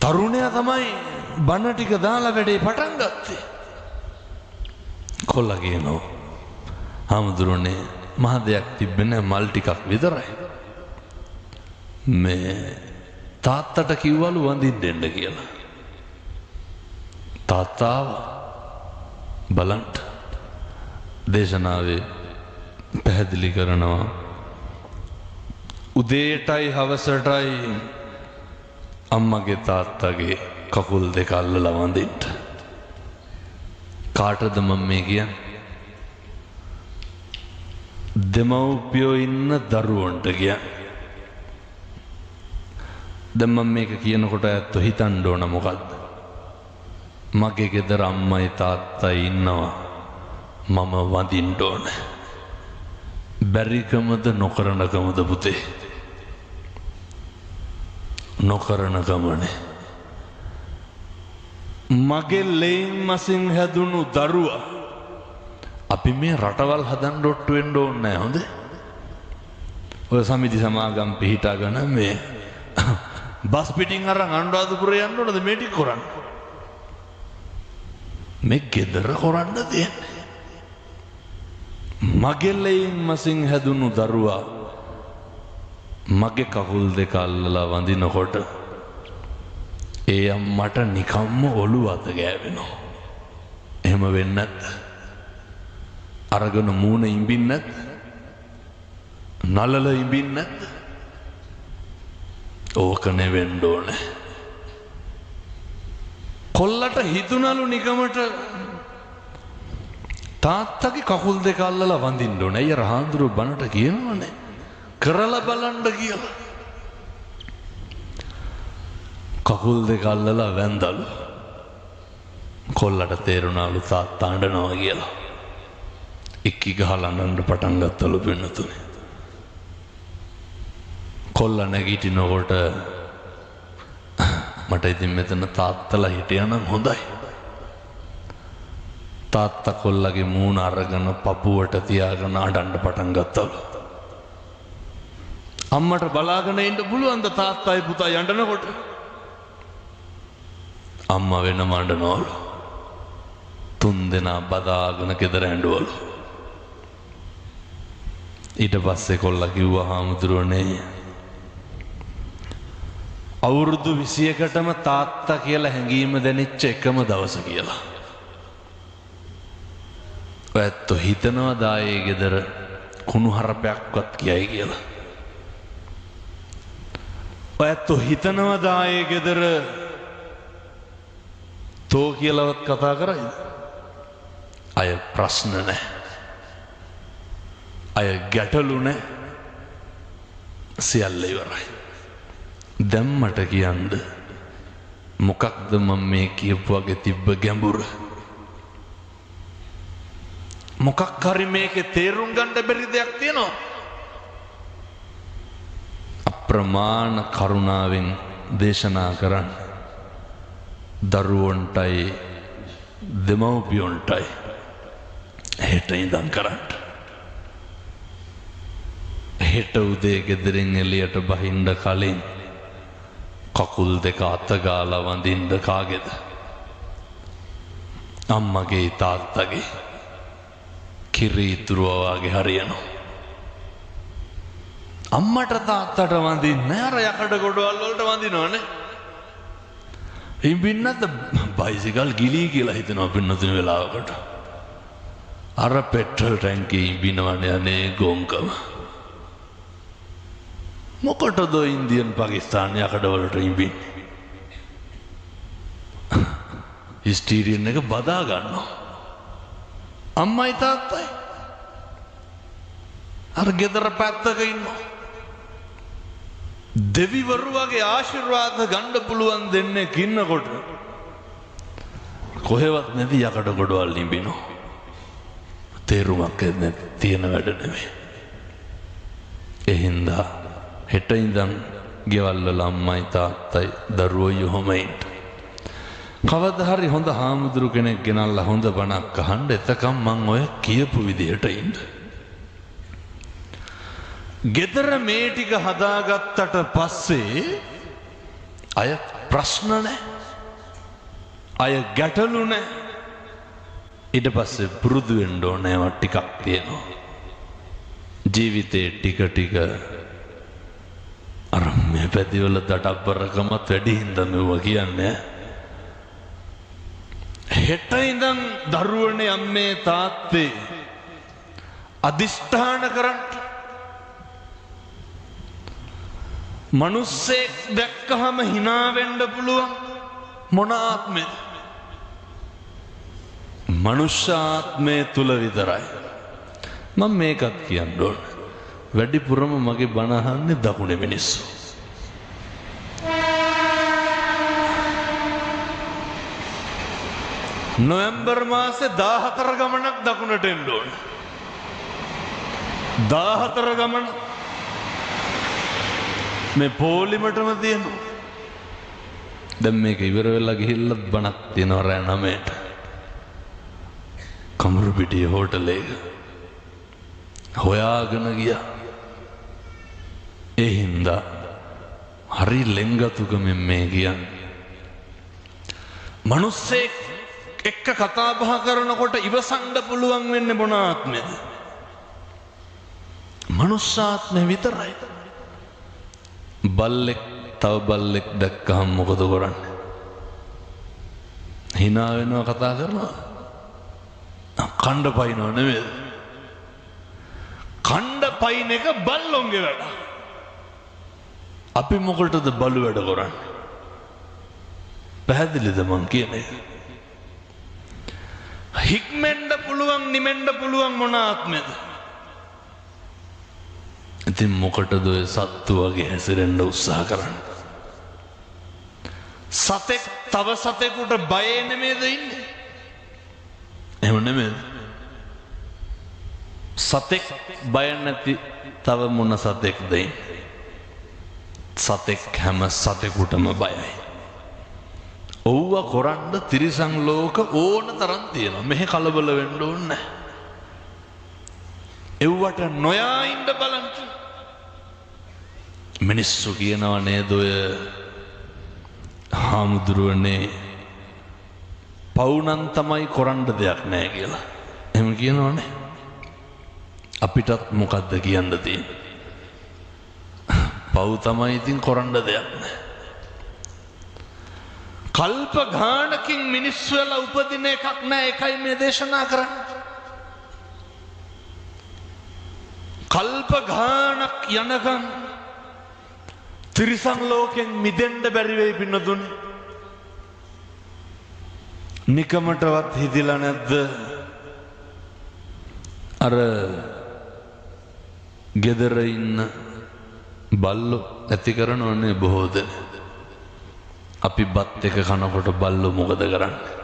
තරුණයා තමයි බණ ටික දාලා වැඩේ පටන් ගත්තේ. කොල්ලා කියනවා හාමුදුරනේ මහ දෙයක් තිබෙන්නේ මල් ටිකක් විතරයි. මේ තාත්තට කිව්වලු වඳින්න දෙන්න කියලා. තාත්තාව බලන්න දේශනාවේ පැහැදිලි කරනවා උදේටයි හවසටයි අම්මගේ තාත්තගේ කකුල් දෙක අල්ලලා වඳින්න. කාටද මම මේ කියන්නේ? දෙමව්පියෝ ඉන්න දරුවන්ට කියන්නේ. දැන් මම මේක කියනකොට ඇත්තෝ හිතන්න ඕන මොකද්ද? මගේ ගෙදර අම්මයි තාත්තයි ඉන්නවා මම වඳින්න ඕන. බැරිකමද නොකරනකමද පුතේ? නොකරනකමනේ. මගේ ලේන් මසින් හැදුණු දරුවා අපි මේ රටවල් හදන්න ඔට්ටු වෙන්න ඕනේ නැහැ හොඳේ. ඔය සමිති සමාගම් පිහිටාගෙන මේ බස් පිටින් අරන් අනුරාධපුරේ යන්න ඕනද මේ ටික කරන්න? මේ ගෙදර කරන්න දෙන්නේ. මගේ ලේන් මසින් හැදුණු දරුවා මගේ කකුල් දෙක අල්ලලා වඳිනකොට ඒ අම්මට නිකම්ම ඔළුව අත ගෑවෙනවා. එහෙම වෙන්නේ නැද්ද? අරගෙන මූණ ඉඹින්නේ නැද්ද? නලල ඉඹින්නේ නැද්ද? ඕක නෙවෙන්න ඕනේ. කොල්ලට හිතුණලු නිකමට තාත්තගේ කකුල් දෙක අල්ලලා වඳින්න ඕනේ. අයියා රහඳුරු බණට කියනවනේ කරලා බලන්න කියලා. කකුල් දෙක අල්ලලා වැඳලු. කොල්ලට තේරුණාලු තාත්තා අඬනවා කියලා. එක්කි ගහලා අඬන්න පටන් ගත්තලු පින්නතුනේ. කොල්ලා නැගිටිනකොට මට ඉතින් මෙතන තාත්තලා හිටියානම් හොඳයි. තාත්තා කොල්ලගේ මූණ අරගෙන පපුවට තියාගෙන අඬන්න පටන් ගත්තලු. අම්මට බලාගෙන ඉන්න පුළුවන්ද තාත්තයි පුතයි අඬනකොට? අම්මා වෙනම අඬනවලු. තුන් දෙනා බදාගෙන ගෙදර ඇඬවලු. ඊට පස්සේ කොල්ලා කිව්වා හාමුදුරුවනේ අවුරුදු 21කටම තාත්තා කියලා හැඟීම දැනෙච්ච එකම දවස කියලා. ඔයත් හිතනවාද ආයේ ගෙදර කුණු හරපයක්වත් කියයි කියලා? ඔයත් හිතනවාද ආයේ ගෙදර තෝ කියලාවත් කතා කරයිද? අය ප්‍රශ්න නැහැ. අය ගැටලු නැහැ. සියල්ල ඉවරයි. දැන් මට කියන්න මොකක්ද මම මේ කියපු වගේ තිබ්බ ගැඹුර? මොකක් හරි මේකේ තේරුම් ගන්න බැරි දෙයක් තියෙනවා. අප්‍රමාණ කරුණාවෙන් දේශනා කරන්න දරුවන්ටයි දෙමව්පියොන්ටයි හෙට ඉඳන් කරන්න. හෙට උදේ ගෙදරින් එළියට බහින්න කලින් කකුල් දෙක අත ගාලා වඳින්න කාගේද? අම්මගේ තාත්තගේ කිරි ඉතුරුව වගේ හරියනවා. අම්මට තාත්තට වඳින්නේ අර යකඩ ගොඩවල් වලට වඳිනවනේ. ඉඹින්නත් බයිසිකල් ගිලී කියලා හිතනවා පින්නතුන වෙලාවකට. අර පෙට්‍රල් ටැංකියේ ඉඹිනවනේ අනේ ගොංකම. මොකටද ඉන්දියන් පාකිස්තාන යකඩ වලට ඉඹින්නේ? ස්ටීරියන් එක බදා ගන්නවා. අම්මයි තාත්තයි. අර ගෙදර පැත්තක ඉන්නවා. දෙවිවරු වගේ ආශිර්වාද ගන්න පුළුවන් දෙන්නේ කින්නකොට කොහෙවත් නැති යකඩ ගොඩවල් නිබිනෝ. තේරුමක් තියෙන වැඩ නෙමෙයි. ඒ හින්දා හෙට ඉඳන් ගෙවල් වල අම්මයි තාත්තයි දරුවෝ යොමයින්ට කවදා හරි හොඳ හාමුදුරු කෙනෙක් ගෙනල්ලා හොඳ බණක් අහන්න. එතකම් මං ඔය කියපු විදිහට ඉන්න. ගෙදර මේ ටික හදාගත්තට පස්සේ අය ප්‍රශ්න නැහැ. අය ගැටලු නැහැ. ඊට පස්සේ පුරුදු වෙන්න ඕනේ ඒවා ටිකක් තියෙනවා. ජීවිතේ ටික ටික අර මේ පැතිවල දඩබ්බරකමත් වැඩි හින්දා මෙව කියන්නේ. හෙට ඉඳන් දරුවනේ අම්මේ තාත්තේ අදිෂ්ඨාන කරන්න. මනුස්සෙක් දැක්කහම hina වෙන්න පුළුවන් මොන ආත්මෙද? මනුෂ්‍ය ආත්මය තුල විතරයි. මම මේකත් කියන්න ඕන. වැඩිපුරම මගේ බණ අහන්නේ දකුණේ මිනිස්සු. නොවැම්බර් මාසේ 14 ගමනක් දකුණට එන්න ඕන. 14 ගමන මේ පොලිමටම තියෙනවා. දැන් මේක ඉවර වෙලා ගිහිල්ලත් බණක් තියෙනවා රෑ 9ට. කමරුපිටිය හෝටලයක හොයාගෙන ගියා. ඒ හින්දා හරි ලෙන්ගතුකමෙන් මේ කියන්නේ. මිනිස්සෙක් එක්ක කතා බහ කරනකොට ඉවසන්න පුළුවන් වෙන්නේ මොන ආත්මෙද? මනුෂ්‍යාත්මය විතරයි. බල්ලෙක් තව බල්ලෙක් දැක්කහම මොකද කරන්නේ? hina වෙනවා කතා කරනවා. කණ්ඩ පයින්නව නෙමෙයි. කණ්ඩ පයින් එක බල්ලොන්ගේ වැඩ. අපි මොකටද බලු වැඩ කරන්නේ? පැහැදිලිද මං කියන්නේ? හික්මෙන්න පුළුවන් නිමෙන්න පුළුවන් මොන ආත්මෙද? ඉතින් මොකටද ඔය සත්තු වගේ හැසිරෙන්න උත්සාහ කරන්නේ? සතෙක් තව සතෙකුට බය නෙමෙයිද ඉන්නේ? එහෙම නෙමෙයි. සතෙක් බය නැති තව මොන සතෙක්ද ඉන්නේ? සතෙක් හැම සතෙකුටම බයයි. ඔව්ව කරන්න තිරිසන් ලෝක ඕන තරම් තියෙනවා. මෙහෙ කලබල වෙන්න ඕනේ නැහැ. එව්වට නොයා ඉන්න බලන්න. මිනිස්සු කියනවා නේද ඔය හාමුදුරුවනේ පවුනන් තමයි කරන්න දෙයක් නැහැ කියලා. එහෙම කියනවනේ. අපිටත් මොකද්ද කියන්න තියෙන්නේ? පව් තමයි ඉතින් කරන්න දෙයක් නැහැ. කල්ප ගානකින් මිනිස්සු වෙලා උපදින එකක් නෑ. ඒකයි මේ දේශනා කරන්නේ. කල්ප ගානක් යනකම් තිරිසන් ලෝකෙන් මිදෙන්න බැරි වෙයි පින්නතුනි. නිකමටවත් හිතිලා නැද්ද? අර ගෙදර ඉන්න බල්ලෝ ඇති කරනවනේ බොහෝ දෙනා. අපි බත් එක කනකොට බල්ලෝ මොකද කරන්නේ?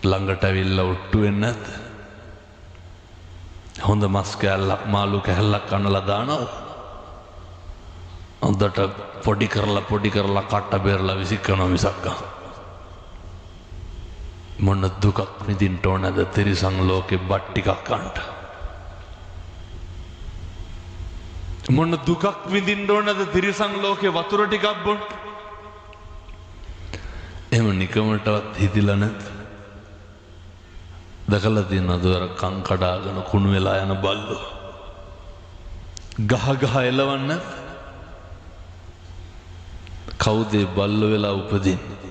ළඟට ඇවිල්ලා ඔට්ටු වෙන්නේ නැද්ද? හොඳ මස් කෑල්ලක් මාළු කෑල්ලක් කනලා දානවා. හොඳට පොඩි කරලා කට්ට බේරලා විසිකනවා මිසක් මොන දුකක් විඳින්න ඕනද තිරිසන් ලෝකේ බත් ටිකක් කන්න. මොන දුකක් විඳින්න ඕනද තිරිසන් ලෝකේ වතුර ටිකක් බොන්න. එහෙම නිකමටවත් හිතිලා නැද්ද? දැකලා තියෙනවද අර කන් කඩාගෙන කුණු වෙලා යන බල්ලෝ ගහ එලවන්න? කවුද බල්ලෝ වෙලා උපදින්නේ?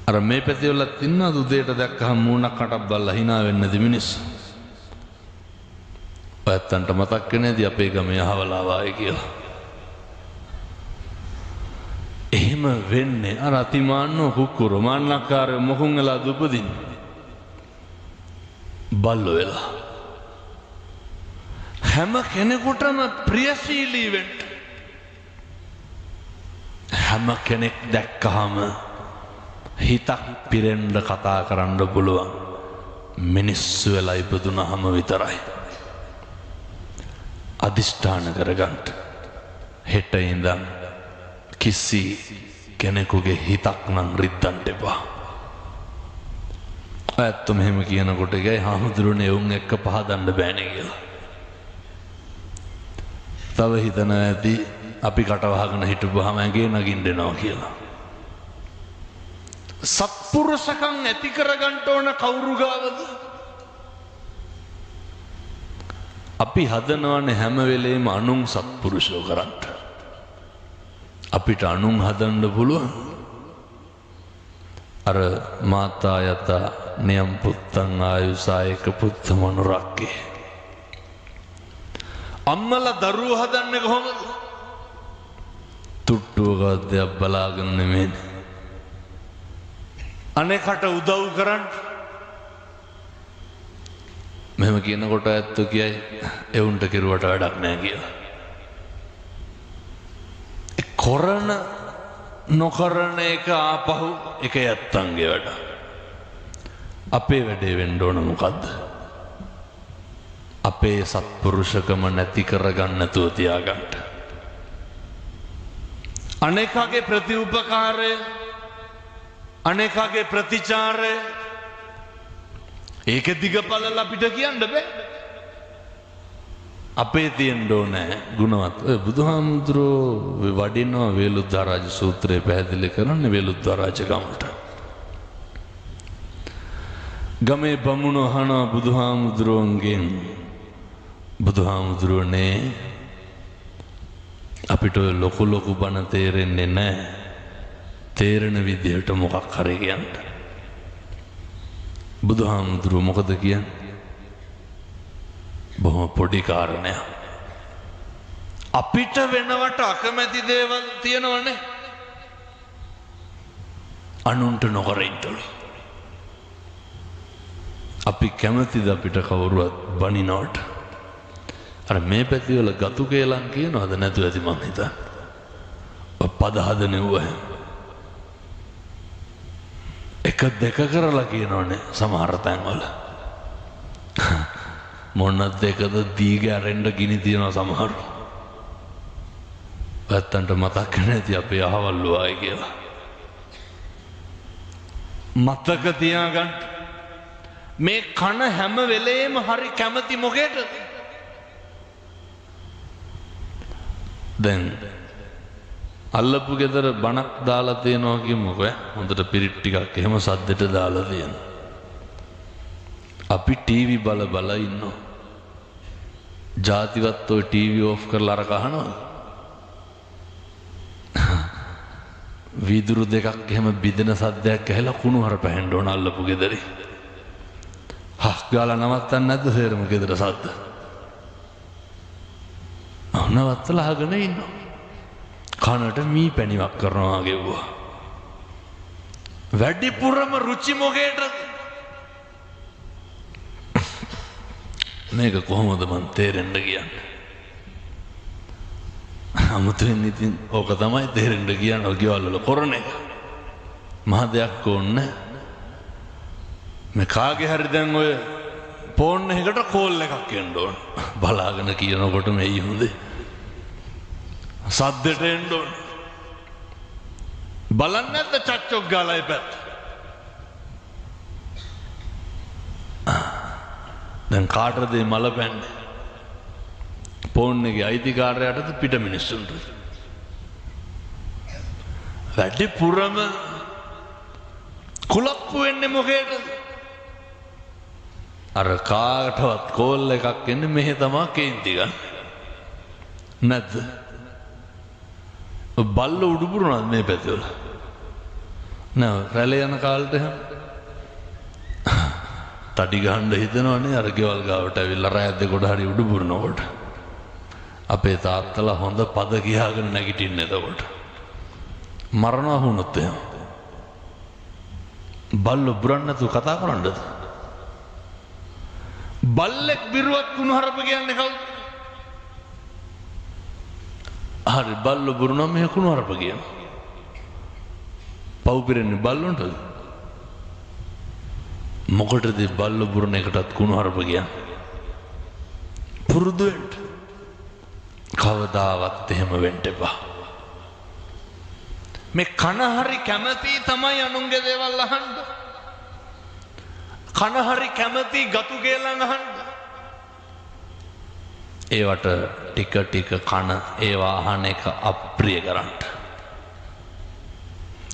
අර මේ පැත්තේ වල තින්නද උදේට දැක්කහම මූණක් කටක් බල්ලා hina වෙන්නේ නැති මිනිස්සු. ඔයත්තන්ට මතක් වෙන්නේදී අපේ ගමේ අහවලා වායි කියලා. එහෙම වෙන්නේ අර අතිමාන්නෝ කුක්කුරු මාන්නකාරයෝ මොකුන් වෙලා දුපදින්නේ? බල්ලෝ වෙලා. හැම කෙනෙකුටම ප්‍රියශීලී වෙන්න. හැම කෙනෙක් දැක්කහම හිතක් පිරෙන්න කතා කරන්න පුළුවන් මිනිස්සු වෙලා ඉපදුනහම විතරයි. අදිෂ්ඨාන කරගන්න හෙට ඉඳන් කිසි කෙනෙකුගේ හිතක් නම් රිද්දන්න එපා. ඇත්ත මෙහෙම කියනකොට ගයි හාමුදුරනේ උන් එක්ක පහදන්න බෑනේ කියලා. තව හිතන ඇති අපි කටවහගෙන හිටපුවාම ඇඟේ නගින්න දෙනවා කියලා. සත්පුරුෂකම් ඇති කරගන්න ඕන කවුරු ගාවද? අපි හදනවනේ හැම වෙලේම අනුන් සත්පුරුෂෝ කරන්න. අපිට අනුන් හදන්න පුළුවන්. අර මාතා යත නියම් පුත්තං ආයුසායක පුත්ත මනුරක්කේ. අම්මලා දරුවෝ හදන්නේ කොහොමද? තුට්ටුවක දෙයක් බලාගෙන නෙමෙයි. අනේකට උදව් කරන්න. මෙහෙම කියනකොට ඇත්ත කියයි එවුන්ට කෙරුවට වැඩක් නැහැ කියලා. කරන නොකරන එක ආපහු එක යත්තන්ගේ වැඩ. අපේ වැඩේ වෙන්න ඕන මොකද්ද? අපේ සත්පුරුෂකම නැති කරගන්න නැතුව තියාගන්න. අනේකගේ ප්‍රතිඋපකාරය අනේකගේ ප්‍රතිචාරය ඒක දිගපළල අපිට කියන්න බෑ. අපේ තියෙන්න ඕනේ ගුණවත්. ඔය බුදුහාමුදුරුවෝ වඩිනවා වේලුද්දාරාජ සූත්‍රය පැහැදිලි කරන්නේ වේලුද්දාරාජ ගමට. ගමේ බමුණු අහනවා බුදුහාමුදුරුවන්ගෙන් බුදුහාමුදුරුවනේ අපිට ලොකු බණ තේරෙන්නේ නැහැ. තේරෙන විදිහට මොකක් හරි කියන්න. බුදුහාමුදුරුවෝ මොකද කියන්නේ? බොහොම පොඩි කාරණයක්. අපිට වෙනවට අකමැති දේවල් තියෙනවනේ. අනුන්ට නොකර ඉන්නලු. අපි කැමතිද අපිට කවුරුවත් බනිනවට? අර මේ පැතිවල ගතු කේලම් කියනවද නැතු ඇති මං හිතන්නේ. පද හදනෙව්ව එක දෙක කරලා කියනවනේ සමහර තැන්වල. මොන දෙකද දීගේ අරෙන්ඩ ගිනි තියෙනවා සමහරු. ඇත්තන්ට මතක් නැති අපේ අහවල්ලු ආයි කියලා. මතක තියාගන්න. මේ කන හැම වෙලේම හරි කැමති මොකේද? දැන් අල්ලපු ගෙදර බණක් දාලා තියෙනවා කියමුකෝ. හොඳට පිරිත් ටිකක් එහෙම සද්දෙට දාලා තියෙනවා. අපි ටීවී බල ඉන්නවා. ජාතිවත් ඔය ටීවී ඕෆ් කරලා අර කහනවා. වීදුරු දෙකක් එහෙම බිදෙන සද්දයක් ඇහෙලා කුණු හර පැහෙන්න ඕන අල්ලපු ගෙදරේ. හස් ගාලා නවත්තන්න නැද්ද සේරම ගෙදර සද්ද? නවත්තලා අහගෙන ඉන්නවා. කනට මී පැණිවක් කරනවා ගෙව්වා. වැඩිපුරම රුචි මොකේද? මේක කොහොමද මන් තේරෙන්න කියන්නේ? අමුතුවෙන් ඉතින් ඕක තමයි තේරෙන්න කියන්නේ. ගෙවල් වල කරන එක මහ දෙයක් ඕනේ. මේ කාගේ හරි දැන් ඔය ෆෝන් එකකට කෝල් එකක් එන්න ඕන. බලාගෙන කියනකොට මේ හොඳේ සද්දට එන්න ඕන. බලන්නේ නැද්ද චච්චොක් ගාලා පැත්ත? දැන් කාටද මේ මල පැන්නේ? ෆෝන් එකේ අයිතිකාරයාටද පිට මිනිස්සුන්ට? වැඩිපුරම කුලප්පු වෙන්නේ මොකේද? අර කාටවත් කෝල් එකක් එන්නේ මෙහෙ තමයි කේන්ති ගන්න. නැද්ද? බල්ල උඩුපුරුණාද මේ පැත්තවල? නෑ රැළේ යන කාලෙට එහෙම තඩි ගහන්න හිතනවනේ අර ගෙවල් ගාවට ඇවිල්ලා රෑ දෙකට හරි උඩුපුරනකොට. අපේ තාත්තලා හොඳ පද කියාගෙන නැගිටින්නේ එතකොට. මරණා වුණොත් එහෙම. බල්ල බුරන්න නැතුව කතා කරන්නද? බල්ලෙක් බිරුවක් කුණුහරුප කියන්නේ කවුද? හරි බල්ල බුරුණා මේ කුණුහරුප කියන. පව් පිරෙන්නේ බල්ලොන්ටද? මොකටද බල්ල බුරුණ එකටත් කුණුහරුප කියන්නේ? පුරුදු වෙන්න. කවදාවත් එහෙම වෙන්න එපා. මේ කන හරි කැමති තමයි අනුන්ගේ දේවල් අහන්න. කන හරි කැමති ගතු ගේලන් අහන්න. ඒවට ටික ටික කන ඒවා අහන එක අප්‍රිය කරන්න.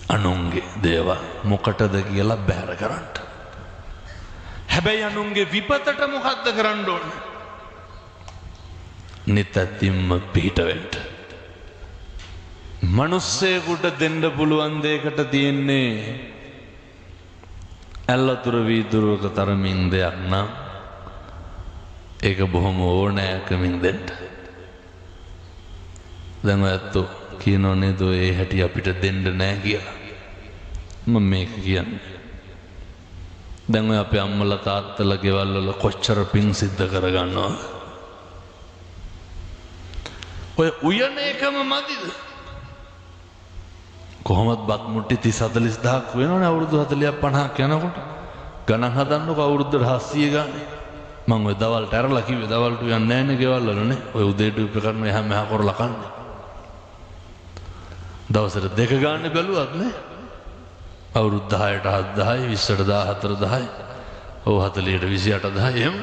අනුන්ගේ දේවල් මොකටද කියලා බැහැර කරන්න. හැබැයි අනුන්ගේ විපතට මොකද්ද කරන්න ඕනේ? නිතැතිම්ම පිහිට වෙන්න. මනුස්සයෙකුට දෙන්න පුළුවන් දෙයකට තියෙන්නේ ඇල්ලතුර වීදුරුවක තරමින් දෙයක් නම් ඒක බොහොම ඕනෑකමින් දෙන්න. දැන් ඇත්තෝ කියනෝ නේද ඒ හැටි අපිට දෙන්න නෑ කියලා. මම මේක කියන්නේ. දැන් ඔය අපේ අම්මලා තාත්තලා ගෙවල් වල කොච්චර පින් සිද්ධ කරගන්නවද? ඔය උයන එකම මදිද? කොහොමත් බත් මුට්ටි 30-40000ක් වෙනවනේ අවුරුදු 40ක් 50ක් යනකොට. ගණන් හදන්නකො අවුරුද්දට 700 ගානේ. මම ඔය දවල්ට ඇරලා කිව්වේ දවල්ට යන්නේ නැහැ නේ ගෙවල් වලනේ. ඔය උදේට ප්‍රකරණ එහා මෙහා කරලා කන්නේ. දවසට 2 ගානේ බැලුවත් නේ. අවුරුදු 10ට 7000යි 20ට 14000යි. ඔව් 40ට 28000යි එහෙම.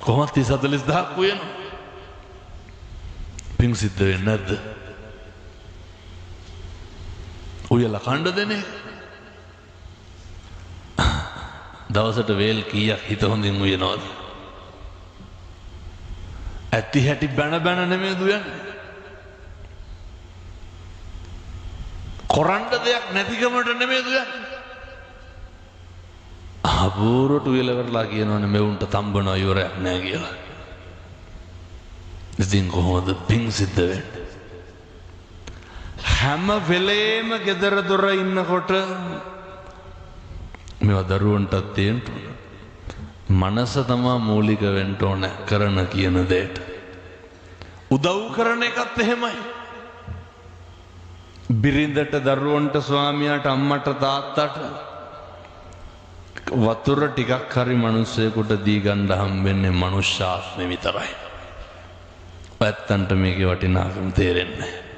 කොහොමත් 30-40000ක් වෙනවා. පින් සිද්ධ වෙන්නේ නැද්ද? උයලා කණ්ඩ දෙන්නේ. දවසට වේල් කීයක් හිත හොඳින් උයනවද? ඇති හැටි බැන බැන නෙමෙයි දුයන්නේ. කොරන්න දෙයක් නැතිකමට නෙමෙයි දුයන්නේ. අපූර්වට උයලා කරලා කියනවනේ මෙවුන්ට තම්බනවා ඉවරයක් නැහැ කියලා. ඉතින් කොහොමද පින් සිද්ධ වෙන්නේ? හැම වෙලේම ගෙදර දොර ඉන්නකොට මේවා දරුවන්ටත් තියෙන්න මනස තමයි මූලික වෙන්න ඕන කරන කියන දෙයට. උදව් කරන එකත් එහෙමයි. බිරිඳට දරුවන්ට ස්වාමියාට අම්මට තාත්තට වතුර ටිකක් හරි මිනිස්සෙකුට දී ගන්න හම්බෙන්නේ මනුෂ්‍ය ආත්මෙ විතරයි. පැත්තන්ට මේකේ වටිනාකම තේරෙන්නේ නැහැ.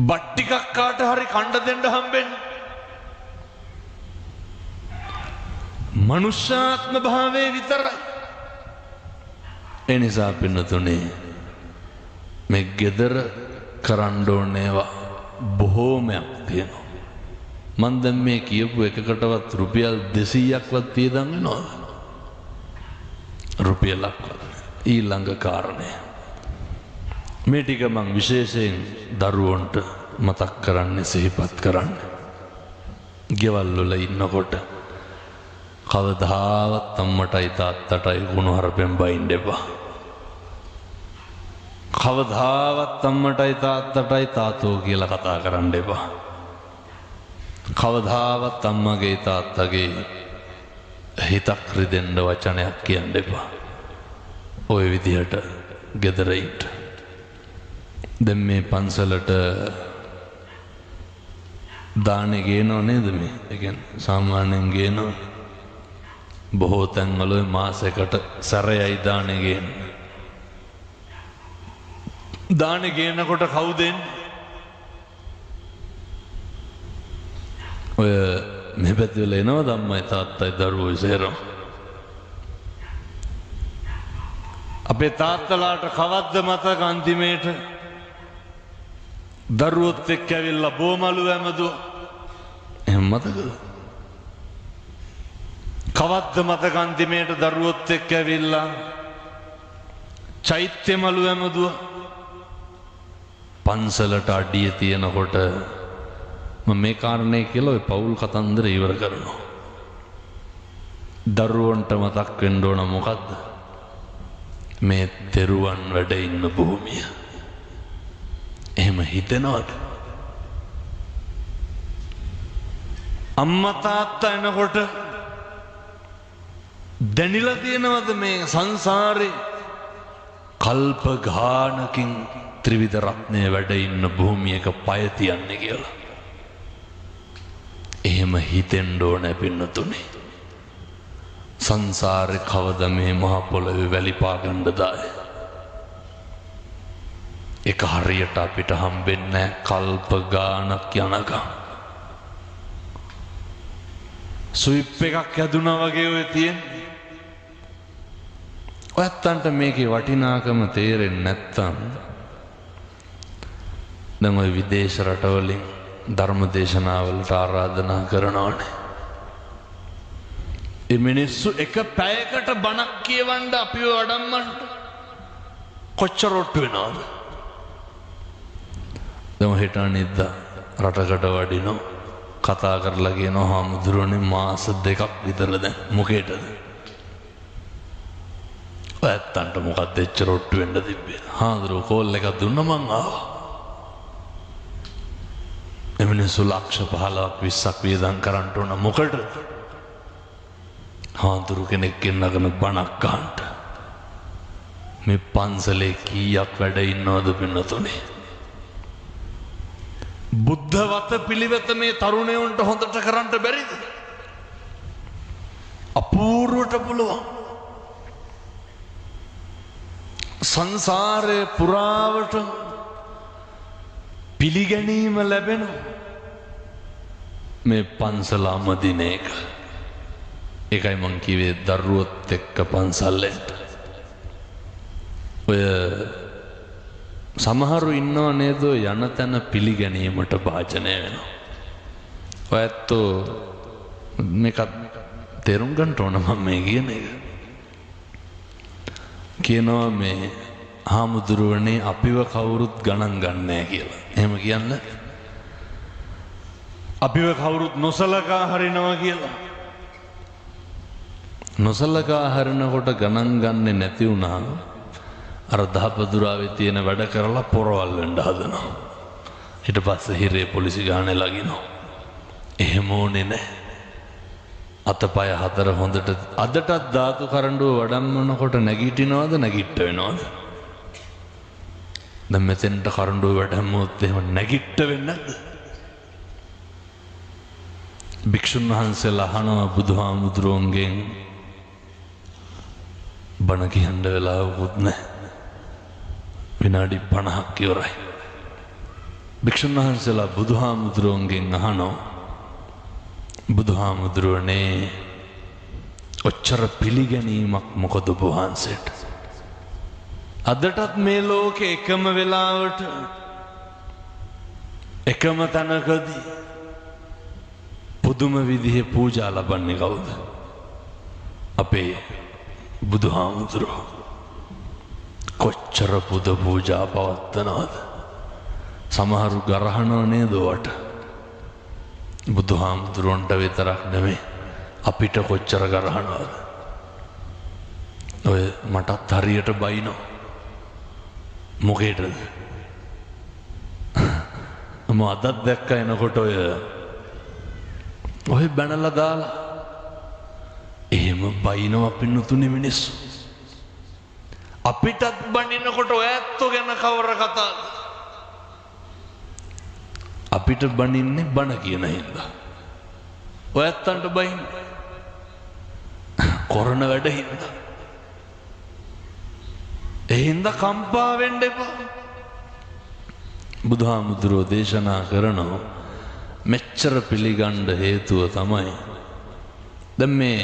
බත් ටිකක් කාට හරි කණ්ඩ දෙන්න හම්බෙන්නේ මනුෂ්‍යාත්ම භාවයේ විතරයි. ඒ නිසා පින්නතුනේ මේ gedara කරන්න ඕනේවා බොහෝමයක් තියෙනවා. මන් දැන් මේ කියපු එකකටවත් රුපියල් 200ක්වත් පියදම් වෙනවද? රුපියලක්වත්. ඊළඟ කාරණය මේ ටික මං විශේෂයෙන් දරුවන්ට මතක් කරන්නේ සිහිපත් කරන්නේ. ගෙවල් වල ඉන්නකොට කවදාවත් අම්මටයි තාත්තටයි කුණුහරුපෙන් බයින්න එපා. කවදාවත් අම්මටයි තාත්තටයි තාතෝ කියලා කතා කරන්න එපා. කවදාවත් අම්මගේ තාත්තගේ හිතක් රිදෙන්න වචනයක් කියන්න එපා. ඔය විදිහට ගෙදර ඉන්න. දැන් මේ පන්සලට දානේ ගේනව නේද මේ? ඒ කියන්නේ සාමාන්‍යයෙන් ගේනව. බොහෝ තැන්වල මාසයකට සැරයයි දානේ ගේන්නේ. දානේ ගේනකොට කවුද එන්නේ? ඔය මේ පැත්තේ එනවා අම්මයි තාත්තයි දරුවෝ ඉසේරම. අපේ තාත්තලාට කවද්ද මතක අන්තිමේට දරුවොත් එක්ක ඇවිල්ලා බෝමලු ඇමදුවා? එහෙම මතකද? කවද්ද මතක අන්තිමේට දරුවොත් එක්ක ඇවිල්ලා චෛත්‍ය මලු ඇමදුවා? පන්සලට අඩිය තියෙනකොට මම මේ කාරණේ කියලා ඔය පෞල් කතන්දර ඉවර කරනවා. දරුවන්ට මතක් වෙන්න ඕන මොකද්ද? මේ තෙරුවන් වැඩ ඉන්න භූමිය. එහෙම හිතෙනවද? අම්මා තාත්තා එනකොට දැනිලා තියෙනවද මේ සංසාරේ කල්ප ගානකින් ත්‍රිවිධ රත්නය වැඩ ඉන්න භූමියක පය තියන්නේ කියලා? එහෙම හිතෙන්න ඕනේ පින්නතුනේ. සංසාරේ කවද මේ මහ පොළවේ වැලි පාගන්න දාය? ඒක හරියට අපිට හම්බෙන්නේ කල්ප ගානක් යනකම්. සුයිප් එකක් හැදුනා වගේ ඔය තියෙන්නේ. ඔයත්තන්ට මේකේ වටිනාකම තේරෙන්නේ නැත්තම් දැන් ඔය විදේශ රටවලින් ධර්ම දේශනාවලට ආරාධනා කරනවානේ. ඒ මිනිස්සු එක පැයකට බණක් කියවන්න අපිව වඩම්මන්න කොච්චර ඔට්ටු වෙනවද? දැන් හෙට අනිද්දා රටකට වඩිනෝ කතා කරලා කියනවා හාමුදුරනේ මාස 2ක් විතර දැන් මොකේටද? ඔයත්තන්ට මොකක්ද එච්චර ඔට්ටු වෙන්න තිබ්බේ? හාමුදුරුවෝ කෝල් එකක් දුන්න මං ආවා. එමිනිස්සු ලක්ෂ 15ක් 20ක් වියදම් කරන්න ඕන මොකටද? හාමුදුරු කෙනෙක් එන්නගෙන බණක් අහන්න. මේ පන්සලේ කීයක් වැඩ ඉන්නවද පින්නතුනේ? බුද්ධ වත පිළිවෙත මේ තරුණයන්ට හොඳට කරන්න බැරිද? අපූර්වට පුළුවන්. සංසාරේ පුරාවට පිළිගැනීම ලැබෙන මේ පන්සල අමදින එක. ඒකයි මං කිව්වේ දරුවොත් එක්ක පන්සලෙට. ඔය සමහරු ඉන්නව නේද යන තැන පිළිගැනීමට භාජනය වෙනවා. ඔය ඇත්තෝ මේක තේරුම් ගන්න ඕන මම මේ කියන එක. කියනවා මේ හාමුදුරුවනේ අපිව කවුරුත් ගණන් ගන්නෑ කියලා. එහෙම කියන්න. අපිව කවුරුත් නොසලකා හරිනවා කියලා. නොසලකා හරිනකොට ගණන් ගන්නේ නැති වුණාම අර දහපදුරාවේ තියෙන වැඩ කරලා පොරවල් වෙන්න හදනවා. ඊට පස්සේ හිරේ පොලිසි ගානේ ලගිනවා. එහෙම ඕනේ නැහැ. අතපය හතර හොඳට අදටත් ධාතු කරඬුව වඩම්මනකොට නැගිටිනවද නැගිට වෙනවද? දැන් මෙතෙන්ට කරඬුව වැඩමුවොත් එහෙම නැගිට වෙන්නේ නැද්ද? භික්ෂුන් වහන්සේලා අහනවා බුදුහාමුදුරුවන්ගෙන් බණ කියන්න වෙලාවකුත් නැහැ. විනාඩි 50ක් ඉවරයි. භික්ෂුන් වහන්සේලා බුදුහාමුදුරුවන්ගෙන් අහනවා බුදුහාමුදුරුවනේ ඔච්චර පිළිගැනීමක් මොකද ඔබ වහන්සේට? අදටත් මේ ලෝකේ එකම වෙලාවට එකම තැනකදී පුදුම විදිහේ පූජා ලබන්නේ කවුද? අපේ බුදුහාමුදුරුවෝ. කොච්චර පුද පූජා පවත්වනවද? සමහරු ගරහනව නේද වට? බුදුහාමුදුරුවන්ට විතරක් නෙමෙයි අපිට කොච්චර ගරහනවද? ඔය මටත් හරියට බයිනෝ. මොකේටද? මම අදත් දැක්ක එනකොට ඔය බැනලා දාලා එහෙම බයිනවා පින්නතුනේ මිනිස්සු. අපිටත් බනිනකොට ඔය ඇත්තෝ ගැන කවර කතාවද? අපිට බනින්නේ බන කියන හින්දා. ඔය ඇත්තන්ට බයින්නේ කොරණ වැඩ හින්දා. ඒ හින්දා කම්පා වෙන්න එපා. බුදුහාමුදුරුවෝ දේශනා කරනවා මෙච්චර පිළිගන්න හේතුව තමයි දැන් මේ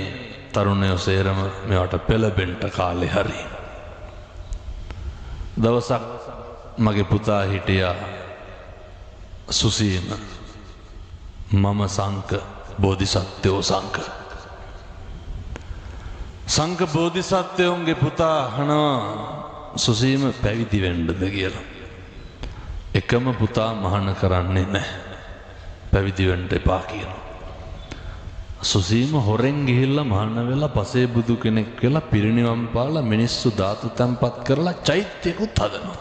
තරුණයෝ සේරම මේවට පෙළඹෙන්න කාලේ හරි. දවසක් මගේ පුතා හිටියා සුසීම මම සංක බෝධිසත්වයෝ සංක බෝධිසත්වයෝන්ගේ පුතා අහනවා සුසීම පැවිදි වෙන්නද කියලා. එකම පුතා මහාන කරන්නේ නැහැ. පැවිදි වෙන්න එපා කියනවා. සුසීම හොරෙන් ගිහිල්ලා මහාන වෙලා පසේ බුදු කෙනෙක් වෙලා පිරිනිවන් පාලා මිනිස්සු ධාතු තැන්පත් කරලා චෛත්‍යකුත් හදනවා.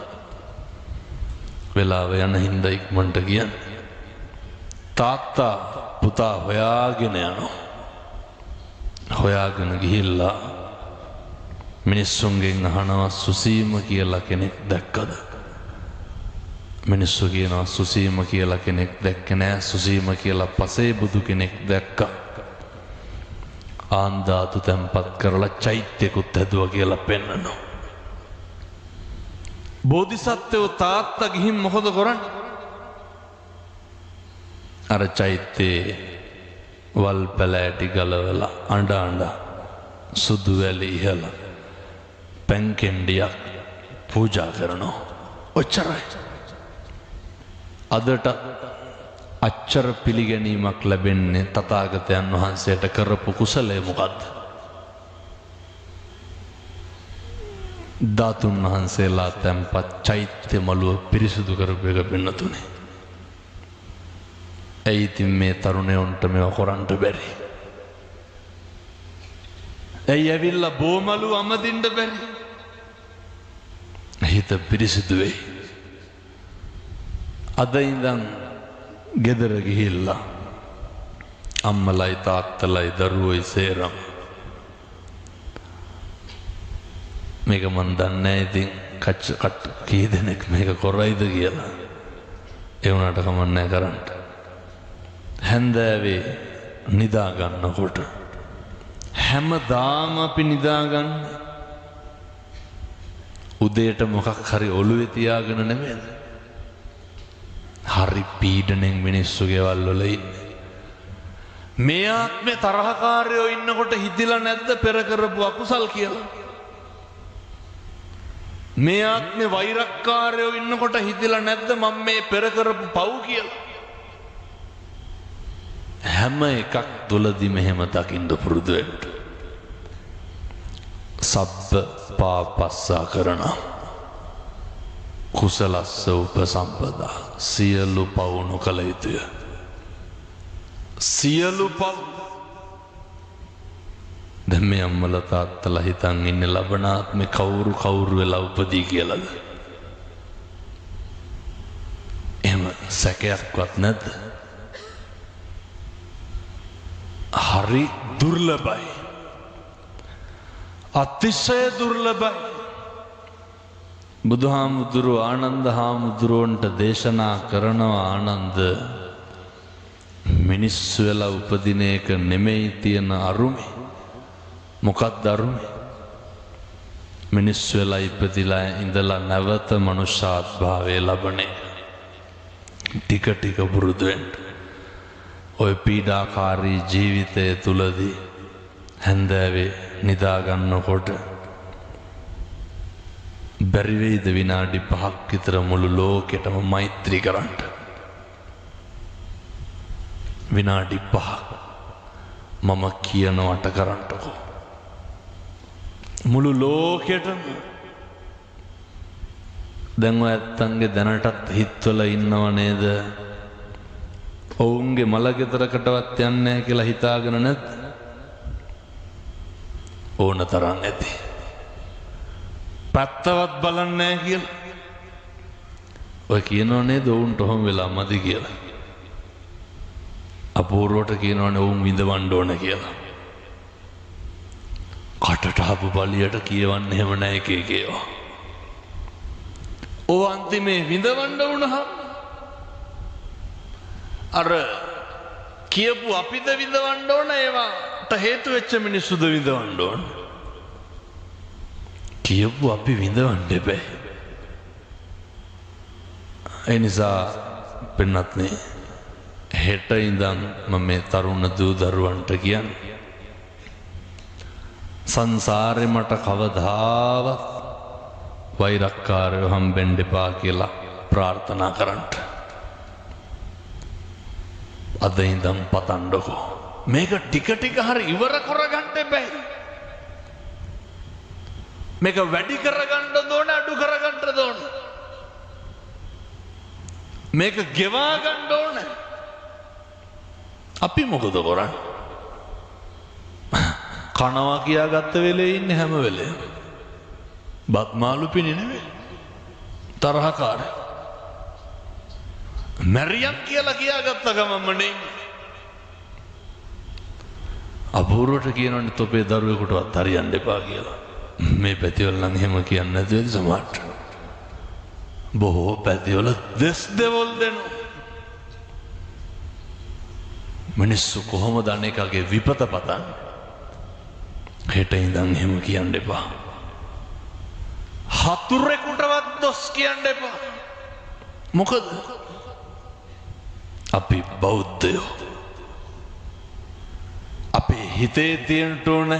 වෙලාව යන හින්දා ඉක්මනට කියන්නේ. තාත්තා පුතා හොයාගෙන යනවා. හොයාගෙන ගිහිල්ලා මිනිස්සුන්ගෙන් අහනවා සුසීම කියලා කෙනෙක් දැක්කද? මිනිස්සු කියනවා සුසීම කියලා කෙනෙක් දැක්කේ නෑ. සුසීම කියලා පසේ බුදු කෙනෙක් දැක්කා. ආන්දාතු තැන්පත් කරලා චෛත්‍යකුත් හැදුවා කියලා පෙන්නනවා. බෝධිසත්වෝ තාත්තා ගිහින් මොකද කරන්නේ? අර චෛත්‍යයේ වල් පැලෑටි ගලවලා අඬ සුදු වැලි ඉහලා පැන් කෙන්ඩියක් පූජා කරනවා. ඔච්චරයි. අදට අච්චර පිළිගැනීමක් ලැබෙන්නේ තථාගතයන් වහන්සේට කරපු කුසලය මොකද්ද? ධාතුන් වහන්සේලා තැන්පත් චෛත්‍ය මළුව පිරිසුදු කරපු එක පින්නතුනේ. ඇයි ඉතින් මේ තරුණයන්ට මේව කරන්න බැරි? ඇයි ඇවිල්ලා බෝමලු අමදින්න බැරි? හිත පිරිසිදු වෙයි. අද ඉඳන් ගෙදර ගිහිල්ලා අම්මලයි තාත්තලයි දරුවෝයි සේරම මේක මන් දන්නේ ඉතින් කට් කී දෙනෙක් මේක කරයිද කියලා. ඒ වුණාට කමන්නේ කරන්න. හැන්දෑවේ නිදා ගන්නකොට හැමදාම අපි නිදාගන්නේ උදේට මොකක් හරි ඔළුවේ තියාගෙන නෙමෙයිද? හරි පීඩණයෙන් මිනිස්සු ගෙවල් වල ඉන්නේ. මේ ආත්මේ තරහකාරයෝ ඉන්නකොට හිතිලා නැද්ද පෙර කරපු අකුසල් කියලා? මේ ආත්මේ වෛරක්කාරයෝ ඉන්නකොට හිතිලා නැද්ද මම මේ පෙර කරපු පව් කියලා? හැම එකක් තුලදීම එහෙම දකින්න පුරුදු වෙන්න. සබ්බ පාපස්සා කරන කුසලස්ස උපසම්පදා සියලු පව් නොකළ යුතුය. සියලු පව්. දැන් මේ අම්මලා තාත්තලා හිතන් ඉන්නේ ලබනාත්මේ කවුරු වෙලා උපදී කියලාද? එහෙම සැකයක්වත් නැද්ද? හරි දුර්ලභයි. අතිශය දුර්ලභයි. බුදුහාමුදුරුවෝ ආනන්ද හාමුදුරුවන්ට දේශනා කරනවා ආනන්ද මිනිස්සු වෙලා උපදින එක නෙමෙයි තියෙන අරුමේ. මොකක්ද අරුමේ? මිනිස්සු වෙලා ඉපදිලා ඉඳලා නැවත මනුෂ්‍යාත්භාවය ලබන්නේ. ටික ටික පුරුදු වෙන්න. ඔය පීඩාකාරී ජීවිතය තුලදී හැන්දෑවේ නිදා ගන්නකොට බැරි වේද විනාඩි 5ක් විතර මුළු ලෝකෙටම මෛත්‍රී කරන්න. විනාඩි 5ක් මම කියනවට කරන්නකෝ. මුළු ලෝකෙටම. දැන් ඔය ඇත්තන්ගේ දැනටත් හිතවල ඉන්නව නේද? ඔවුන්ගේ මල ගෙදරකටවත් යන්නේ නැහැ කියලා හිතාගෙන නැත්. ඕන තරම් ඇති. පැත්තවත් බලන්නේ නැහැ කියලා. ඔය කියනෝ නේද ඔවුන්ට ඔහොම වෙලා මදි කියලා. අපූර්වට කියනවනේ ඔවුන් විඳවන්න ඕන කියලා. කටට ආපු බලියට කියවන්න එහෙම නැහැ එක ඒවා. ඔව් අන්තිමේ විඳවන්න වුණා. අර කියපු අපිද විඳවන්න ඕන ඒවාට හේතු වෙච්ච මිනිස්සුද විඳවන්න ඕන. කියපු අපි විඳවන්න බෑ. ඒ නිසා පින්වත්නි හෙට ඉඳන් මම මේ තරුණ දූ දරුවන්ට කියන්නේ සංසාරේ මට කවදාවත් වෛරක්කාරයෝ හම්බෙන්න එපා කියලා ප්‍රාර්ථනා කරන්න. අද ඉඳන් පතන්නකෝ. මේක ටික ටික හරි ඉවර කරගන්න බෑ. මේක වැඩි කරගන්න ඕන අඩු කරගන්න ඕන. මේක ගෙවා ගන්න ඕන. අපි මොකද කරන්නේ? කනවා කියාගත්ත වෙලේ ඉන්නේ හැම වෙලේම. බත් මාළු පිණි නෙවෙයි. තරහකාරය. මැරියක් කියලා කියාගත්ත ගමන්ම නේ. අපූර්වට කියනවනේ තොපේ දරුවෙකුටවත් හරියන්න එපා කියලා. මේ පැතිවල නම් එහෙම කියන්නේ නැද්ද සමහරට? බොහෝ පැතිවල දෙස් දෙවල් දෙනවා. මිනිස්සු කොහොමද අනේකගේ විපත පතන්නේ? හෙට ඉඳන් එහෙම කියන්න එපා. හතුරෙකුටවත් දොස් කියන්න එපා. මොකද අපි බෞද්ධයෝ. අපේ හිතේ තියෙන ඕන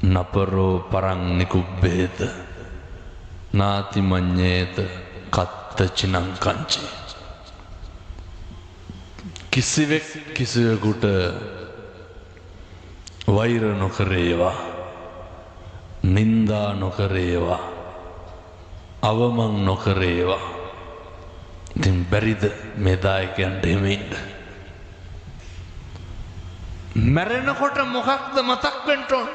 නපරෝ පරං නිකුබ්බේත නාති මඤ්ඤේත කත්ත චිනං කංචි. කිසිවෙක් කිසිවෙකුට වෛර නොකරේවා, නින්දා නොකරේවා, අවමන් නොකරේවා. ඉතින් බැරිද මේ දායකයන්ට එහෙම ඉන්න? මැරෙනකොට මොකක්ද මතක් වෙන්න ඕන?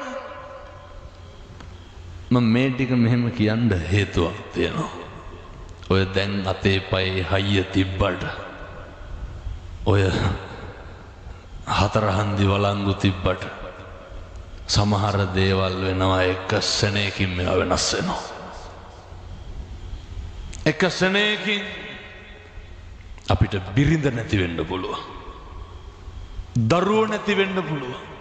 මම මේ ටික මෙහෙම කියන්න හේතුවක් තියෙනවා. ඔය දැන් අතේ පයේ හයිය තිබ්බට ඔය හතරහන්දි වළංගු තිබ්බට සමහර දේවල් වෙනවා එක සෙනෙකින් මේවා වෙනස් වෙනවා. එක සෙනෙකින් අපිට බිරිඳ නැති වෙන්න පුළුවන්. දරුවෝ නැති වෙන්න පුළුවන්.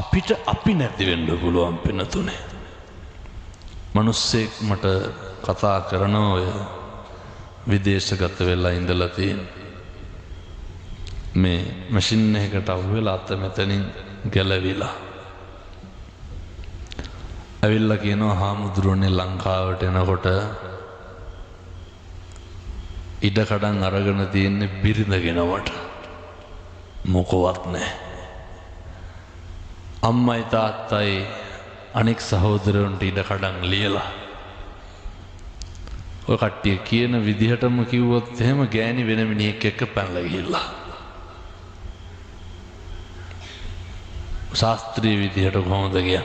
අපිට අපි නැති වෙන්න පුළුවන් පින්නතුනේ. මිනිස්සෙක් මට කතා කරනවා ඔය විදේශගත වෙලා ඉඳලා තියෙන මේ මැෂින් එකකට අහුවෙලා අත මෙතනින් ගැලවිලා ඇවිල්ලා කියනවා හාමුදුරුවනේ ලංකාවට එනකොට ඉඩකඩම් අරගෙන තියෙන්නේ බිරිඳගෙනවට මොකවත් නැහැ. අම්මයි තාත්තයි අනෙක් සහෝදරයන්ට ඉඩකඩම් ලියලා ඔය කට්ටිය කියන විදිහටම කිව්වොත් එහෙම ගෑණි වෙන මිනිහෙක් එක්ක පැනලා ගිහිල්ලා ශාස්ත්‍රීය විදිහට කොහොමද කියන්නේ?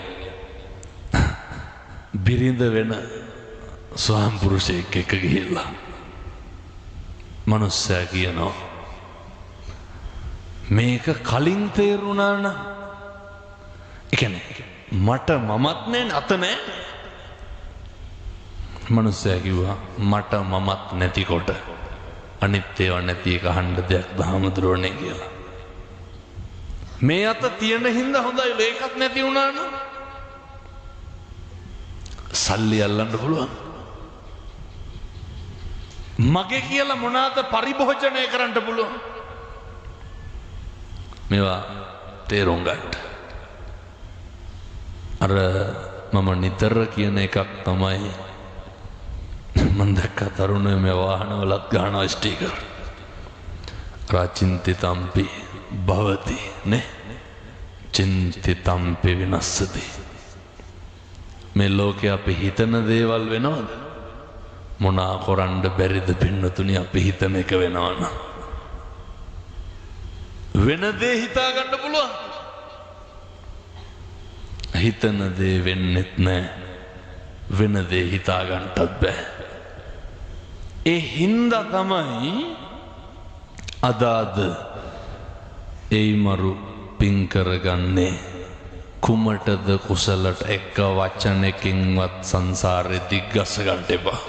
බිරිඳ වෙන ස්වාම පුරුෂයෙක් එක්ක ගිහිල්ලා මනුස්සයා කියනවා මේක කලින් තේරුණා නම් ඒ කියන්නේ මට මමත් නෑ අත නෑ. මනුස්සයා කිව්වා මට මමත් නැතිකොට අනිත් ඒවා නැති එක අහන්න දෙයක් දහමදුරෝනේ කියලා. මේ අත තියෙන හින්දා හොඳයි ඒකත් නැති වුණා නම් සල්ලි අල්ලන්න පුළුවන්. මගේ කියලා මොනවාද පරිභෝජනය කරන්න පුළුවන්. මේවා තේරුම් ගන්න. අර මම නිතර කියන එකක් තමයි මම දැක්ක තරුණයෝ මේ වාහනවලත් ගහනවා ස්ටිකර්. රාචින්තිතම්පි භවති නේ චින්තිතම්පි විනස්සති. මේ ලෝකේ අපි හිතන දේවල් වෙනවද? මොනා කරන්න බැරිද පින්නතුනි අපි හිතන එක වෙනවනම් වෙන දේ හිතා ගන්න පුළුවන්. හිතන දේ වෙන්නෙත් නෑ, වෙන දේ හිතා ගන්නටත් බෑ. ඒ හින්දා තමයි අදාද ඒ මරු පින් කරගන්නේ කුමටද කුසලට එක වචනකින්වත් සංසාරේ දිග්ගස ගන්න එපා.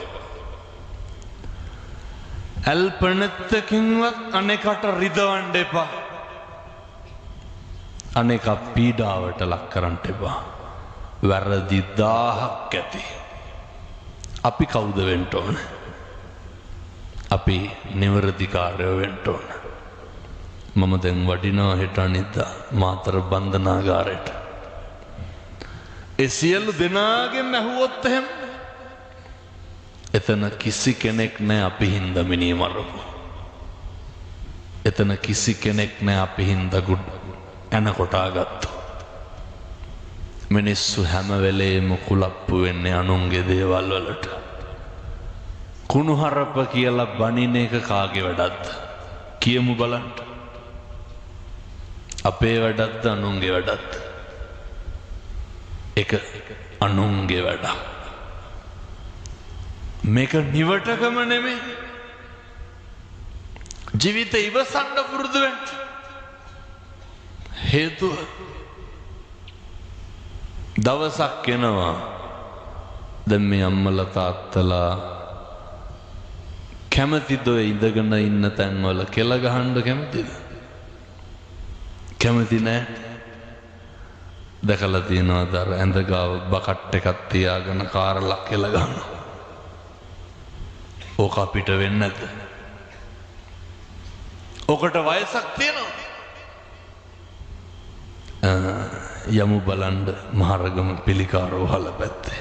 අල්පනත්තකින්වත් අනෙකට රිදවන්න එපා. අනෙක පීඩාවට ලක් කරන්න එපා. වැරදි 1000ක් ඇති. අපි කවුද වෙන්න ඕන? අපි නිවැරදිකාරයෝ වෙන්න ඕන. මම දැන් වඩිනවා හෙට අනිද්දා මාතර බන්ධනාගාරයට. ඒ සියලු දෙනාගෙන් ඇහුවොත් එහෙම එතන කිසි කෙනෙක් නැහැ අපි හින්දා මිනිහ මරපු. එතන කිසි කෙනෙක් නැහැ අපි හින්දා එන කොටා ගත්තු. මිනිස්සු හැම වෙලේම කුලප්පු වෙන්නේ අනුන්ගේ දේවල් වලට. කුණුහරප කියලා බනින එක කාගේ වැඩක්ද? කියමු බලන්න. අපේ වැඩක්ද අනුන්ගේ වැඩක්ද? එක අනුන්ගේ වැඩක්. මේක නිවටකම නෙමෙයි. ජීවිතේ ඉවසන්න පුරුදු වෙන්න. හේතුව දවසක් එනවා දැන් මේ අම්මලා තාත්තලා කැමතිද ඔය ඉඳගෙන ඉන්න තැන්වල කෙල ගහන්න කැමතිද? කැමති නෑ. දැකලා තියෙනවද අර ඇඳ ගාව බකට් එකක් තියාගෙන කාරලා කෙල ගන්නවා. ඕක අපිට වෙන්නේ නැද්ද? ඔකට වයසක් තියෙනවා. යමු බලන්න මහරගම පිළිකාරෝහල පැත්තේ.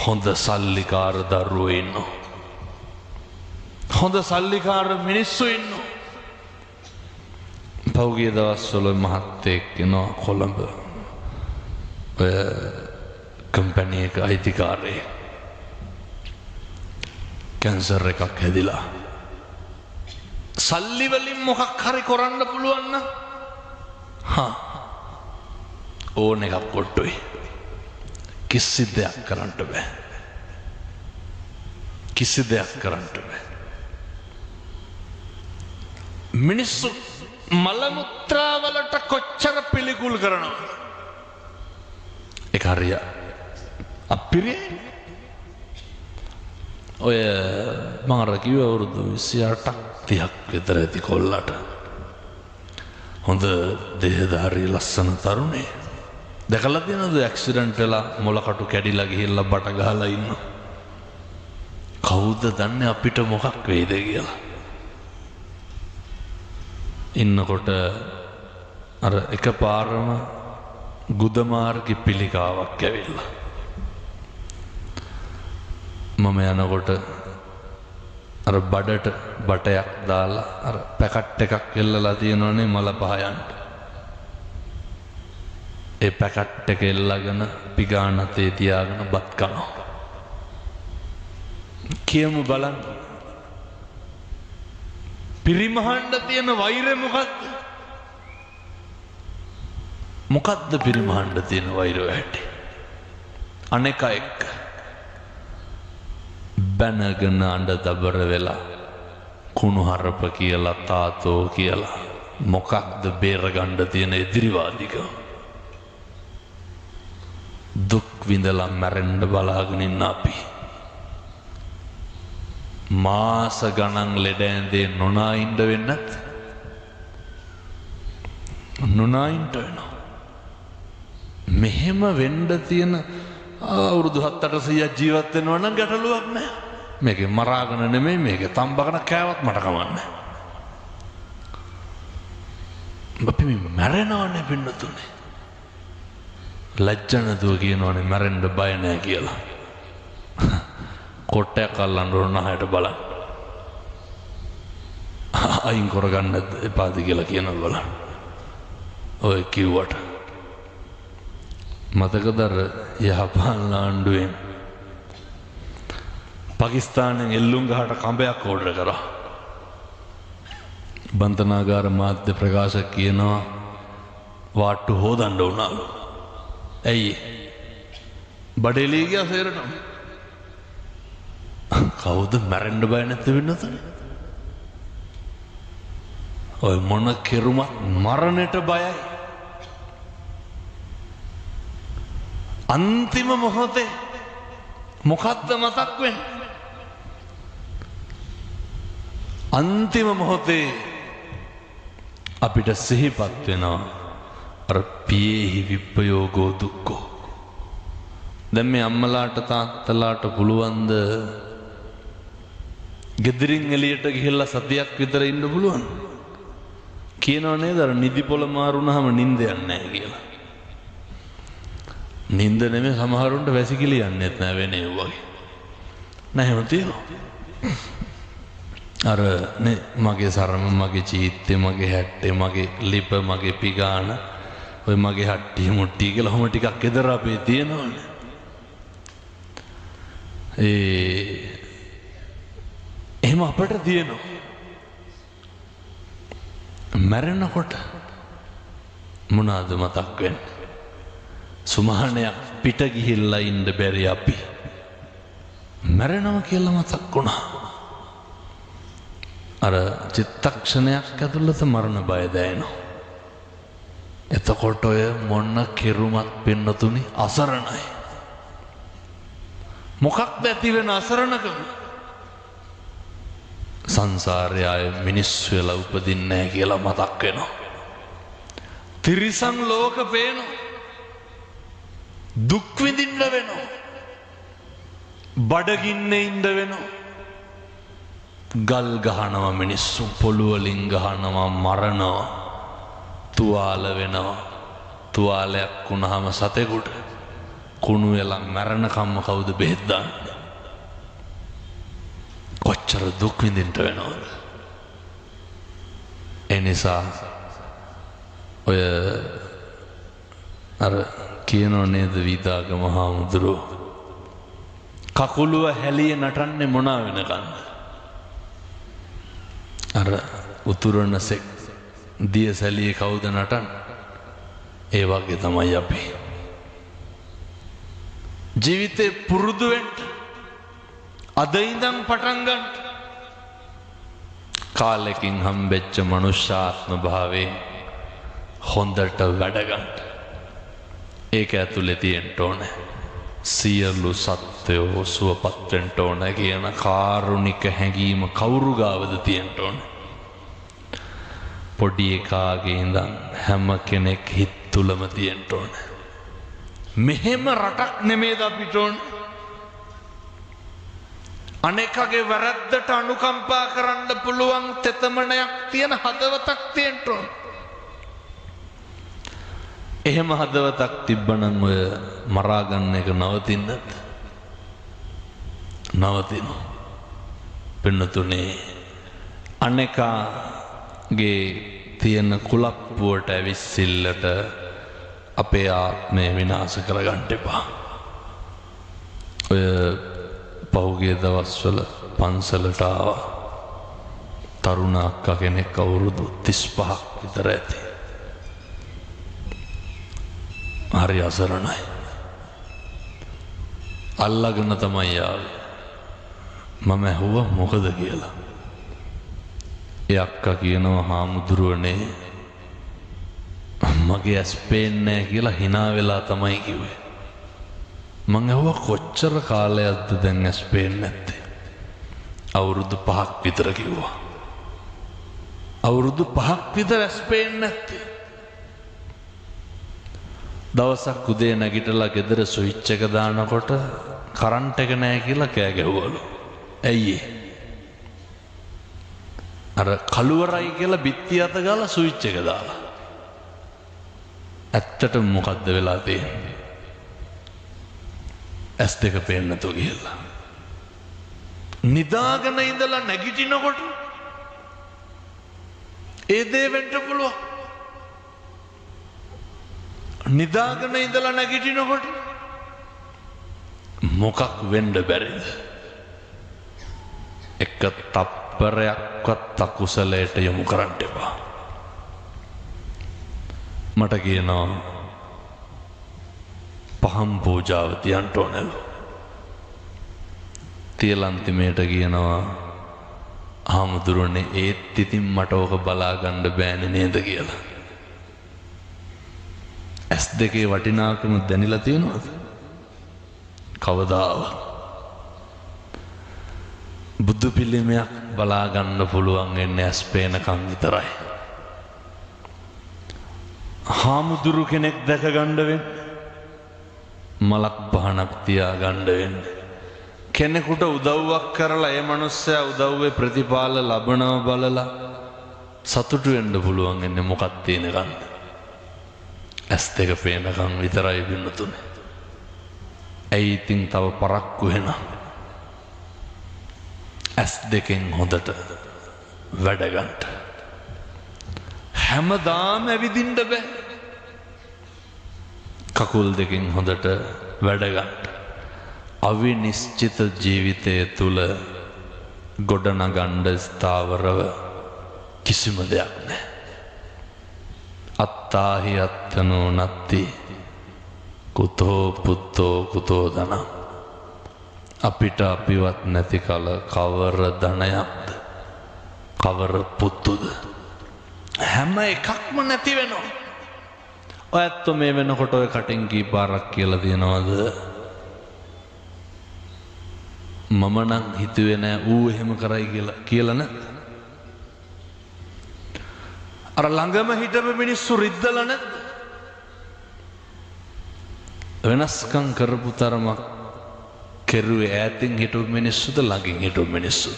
හොඳ සල්ලිකාර දරුවෝ ඉන්නවා. හොඳ සල්ලිකාර මිනිස්සු ඉන්නවා. පෞගිය දවස්වල මහත්තයෙක් එනවා කොළඹ. ඔය කම්පැනි එක අයිතිකාරයෙක්. කැන්සර් එකක් හැදිලා. සල්ලි වලින් මොකක් හරි කරන්න පුළුවන් නම් ඕන එකක් කොට්ටුයි. කිසි දෙයක් කරන්න බෑ. කිසි දෙයක් කරන්න බෑ. මිනිස්සු මල මුත්‍රා වලට කොච්චර පිළිකුල් කරනවද? ඒක හරිය අපිරිය. ඔය මම අර කිව්ව අවුරුදු 28ක් 30ක් විතර ඇති කොල්ලට හොඳ දෙහධාරී ලස්සන තරුණේ. දැකලා තියෙනවද ඇක්සිඩන්ට් වෙලා මොලකටු කැඩිලා ගිහිල්ලා බට ගහලා ඉන්නවා. කවුද දන්නේ අපිට මොකක් වෙයිද කියලා. ඉන්නකොට අර එකපාරම ගුදමාර්ගි පිළිකාවක් ඇවිල්ලා. මම යනකොට අර බඩට බටයක් දාලා අර පැකට් එකක් එල්ලලා තියෙනවනේ මල පහයන්ට. ඒ පැකට් එක එල්ලගෙන පිගානතේ තියාගෙන බත් කනවා. කියමු බලන්න. පිරිමහන්න තියෙන වෛරය මොකද්ද? මොකද්ද පිරිමහන්න තියෙන වෛරය ඇටි? අනේක එක්ක බැනගෙන අඬ දබර වෙලා කුණුහරුප කියලා තාතෝ කියලා මොකක්ද බේරගන්න තියෙන එදිරිවාදිකම? දුක් විඳලා මැරෙන්න බලාගෙන ඉන්න අපි මාස ගණන් ලෙඩ ඇඳේ නොනා ඉන්න වෙන්නත් නොනා ඉන්න වෙනවා. මෙහෙම වෙන්න තියෙන අවුරුදු 7-800ක් ජීවත් වෙනවා නම් ගැටලුවක් නැහැ. මේකේ මරාගෙන නෙමෙයි මේකේ තම්බගෙන කෑවත් මට කමන්නේ. අපි මේ මැරෙනවනේ පින්නතුනේ. ලැජ්ජ නැතුව කියනවනේ මැරෙන්න බය නැහැ කියලා. කොටයක් අල්ලන්න ඕන නහයට බලන්න. අයින් කරගන්න එපාද කියලා කියනවා බලන්න. ඔය කිව්වට මතකද අර යහපන් ආණ්ඩුවෙන් පාකිස්තානෙන් එල්ලුම් ගහට කඹයක් ඕඩර් කරා. බන්ධනාගාර මාධ්‍ය ප්‍රකාශක කියනවා වාට්ටු හොදන්න උනාලු. ඇයි? බඩේලී ගියා සේරටම. කවුද මැරෙන්න බය නැති වෙන්නතනේ? ඔය මොන කෙරුමක් මරණයට බයයි. අන්තිම මොහොතේ මොකද්ද මතක් වෙන්නේ? අන්තිම මොහොතේ අපිට සිහිපත් වෙනවා අර පියේහි විප්පයෝගෝ දුක්ඛෝ. දැන් මේ අම්මලාට තාත්තලාට පුළුවන්ද ගෙදරින් එළියට ගිහිල්ලා සතියක් විතර ඉන්න පුළුවන්? කියනව නේද අර නිදි පොළ මාරුනහම නිින්ද යන්නේ නැහැ කියලා. නිින්ද නෙමෙයි සමහරුන්ට වැසිකිලි යන්නේත් නැහැ වෙනේ වගේ. නැහැ එහෙම තියෙනවා. අර නේ මගේ සරම මගේ චීත්තේ මගේ හැට්ටේ මගේ ලිප මගේ පිගාන ඔය මගේ හට්ටි මුට්ටි කියලා ඔහොම ටිකක් ගෙදර අපේ තියෙනවනේ. එහෙම අපට තියෙනවා. මැරෙනකොට මොනවාද මතක් වෙන්නේ? සුමහානයක් පිට ගිහිල්ලා ඉන්න බැරි අපි මැරෙනවා කියලා මතක් වුණා. අර චිත්තක්ෂණයක් ඇතුළත මරණ බය දැනෙනවා. එතකොට ඔය මොන කෙරුමක් පින්නතුනි අසරණයි. මොකක්ද ඇති වෙන අසරණකම? සංසාරයේ ආය මිනිස්සු වෙලා උපදින්නේ නැහැ කියලා මතක් වෙනවා. තිරිසන් ලෝක පේනවා. දුක් විඳින්න වෙනවා. බඩගින්නේ ඉන්න වෙනවා. ගල් ගහනවා මිනිස්සු, පොළොව වලින් ගහනවා, මරනවා, තුවාල වෙනවා. තුවාලයක් වුණාම සතෙකුට කුණු වෙලා මරණකම්ම කවුද බෙහෙත් දාන්නේ? කොච්චර දුක් විඳින්න වෙනවද? ඒ නිසා ඔය අර කියනෝ නේද විදාගම හාමුදුරුවෝ කකුලුව හැලිය නටන්නේ මොනා වෙනකන්ද? අර උතුරනසෙක් දිය සැලියේ කවුද නටන්නේ? ඒ වගේ තමයි අපි. ජීවිතේ පුරුදු වෙන්න අද ඉඳන් පටන් ගන්න. කාලෙකින් හම්බෙච්ච මනුෂ්‍යාත්ම භාවයෙන් හොඳට වැඩ ගන්න. ඒක ඇතුලේ තියෙන්න ඕනේ සියලු සත්වයෝ සුවපත් වෙන්න ඕනේ කියන කාරුණික හැඟීම කවුරු ගාවද තියෙන්න ඕනේ? පොඩි එකාගේ ඉඳන් හැම කෙනෙක් හිත තුලම තියෙන්න ඕනේ. මෙහෙම රටක් නෙමෙයිද අපිට ඕනේ? අනෙකගේ වැරද්දට අනුකම්පා කරන්න පුළුවන් තෙතමනයක් තියෙන හදවතක් තියෙන්න ඕනේ. එහෙම හදවතක් තිබ්බනම් ඔය මරා ගන්න එක නවතින්නද? නවතිනවා. පින්නතුනේ අනෙකාගේ තියෙන කුලප්පුවට ඇවිස්සිල්ලට අපේ ආත්මය විනාශ කරගන්න එපා. ඔය පහුගිය දවස්වල පන්සලට ආවා තරුණ අක්කා කෙනෙක් අවුරුදු 35ක් විතර ඇති. හරි අසරණයි. අල්ලගෙන තමයි ආවේ. මම ඇහුවා මොකද කියලා. ඒ අක්කා කියනවා හාමුදුරුවනේ මගේ ඇස් පේන්නේ නැහැ කියලා hina වෙලා තමයි කිව්වේ. මං ඇහුවා කොච්චර කාලයක්ද දැන් ඇස් පේන්නේ නැත්තේ? අවුරුදු 5ක් විතර කිව්වා. අවුරුදු 5ක් විතර ඇස් පේන්නේ නැත්තේ. දවසක් උදේ නැගිටලා ගෙදර ස්විච් එක දානකොට කරන්ට් එක නැහැ කියලා කෑ ගැහුවලු. ඇයි ඒ? අර කළුවරයි කියලා බිත්ති අත ගාලා ස්විච් එක දාලා. ඇත්තටම මොකද්ද වෙලා තියෙන්නේ? ඇස් දෙක පේන්නේ නැතුව ගිහලා. නිදාගෙන ඉඳලා නැගිටිනකොට ඒ දේ වෙන්න පුළුවන්. නිදාගෙන ඉඳලා නැගිටිනකොට මොකක් වෙන්න බැරිද? එක තප්පරයක්වත් අකුසලයට යොමු කරන්න එපා. මට කියනවා පහම් පූජාව තියන්න ඕනලු. තියලා අන්තිමේට කියනවා හාමුදුරනේ ඒත් ඉතින් මට ඕක බලා ගන්න බෑනේ නේද කියලා. ඇස් දෙකේ වටිනාකම දැනিলা තියෙනවද? කවදාවත්. බුදු පිළිමයක් බලා ගන්න පුළුවන් වෙන්නේ ඇස් පේනකම් විතරයි. හාමුදුරු කෙනෙක් දැක ගන්න වෙන්නේ මලක් පහනක් තියාගන්න වෙන්නේ. කෙනෙකුට උදව්වක් කරලා ඒ මනුස්සයා උදව්වේ ප්‍රතිඵල ලබනව බලලා සතුටු වෙන්න පුළුවන් ඉන්නේ මොකක්ද තියෙනකන්ද? ඇස් දෙක පේනකම් විතරයි වෙන්නතුනේ. ඇයි ඉතින් තව පරක්කු වෙන? ඇස් දෙකෙන් හොඳට වැඩ ගන්න. හැමදාම ඇවිදින්න බෑ. කකුල් දෙකෙන් හොඳට වැඩ ගන්න. අවිනිශ්චිත ජීවිතය තුල ගොඩනගන්න ස්ථාවරව කිසිම දෙයක් නැහැ. අත්තාහි අත්තනෝ නත්ති කුතෝ පුත්තෝ කුතෝ ධන. අපිට අපිවත් නැති කල කවර ධනයක්ද කවර පුත්තුද? හැම එකක්ම නැති වෙනවා. ඔය ඇත්තෝ මේ වෙනකොට ඔය කටින් කී පාරක් කියලා තියනවද? මම නම් හිතුවේ නෑ ඌ එහෙම කරයි කියලා නැත්. අර ළඟම හිටපු මිනිස්සු රිද්දලා නැද්ද? වෙනස්කම් කරපු තරමක් කෙරුවේ ඈතින් හිටපු මිනිස්සුද ළඟින් හිටපු මිනිස්සුද?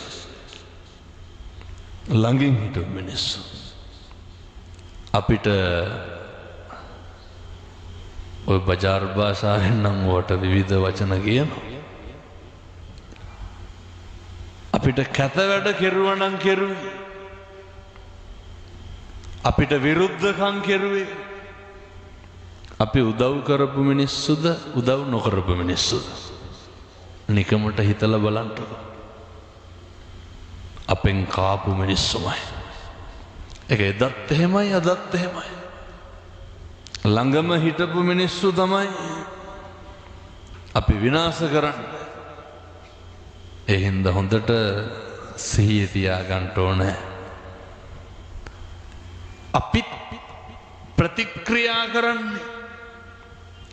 ළඟින් හිටපු මිනිස්සු. අපිට ඔය බජාර් භාෂාවෙන් නම් වට විවිධ වචන කියනවා. අපිට කැත වැඩ කෙරුවා නම් කෙරුවේ. අපිට විරුද්ධකම් කෙරුවේ. අපි උදව් කරපු මිනිස්සුද උදව් නොකරපු මිනිස්සුද? නිකමට හිතලා බලන්නකෝ. අපෙන් කාපු මිනිස්සුමයි. ඒක එදත් එහෙමයි අදත් එහෙමයි. ළඟම හිටපු මිනිස්සු තමයි අපි විනාශ කරන්නේ. ඒ හින්දා හොඳට සිහිය තියාගන්න ඕනේ. අපි ප්‍රතික්‍රියා කරන්නේ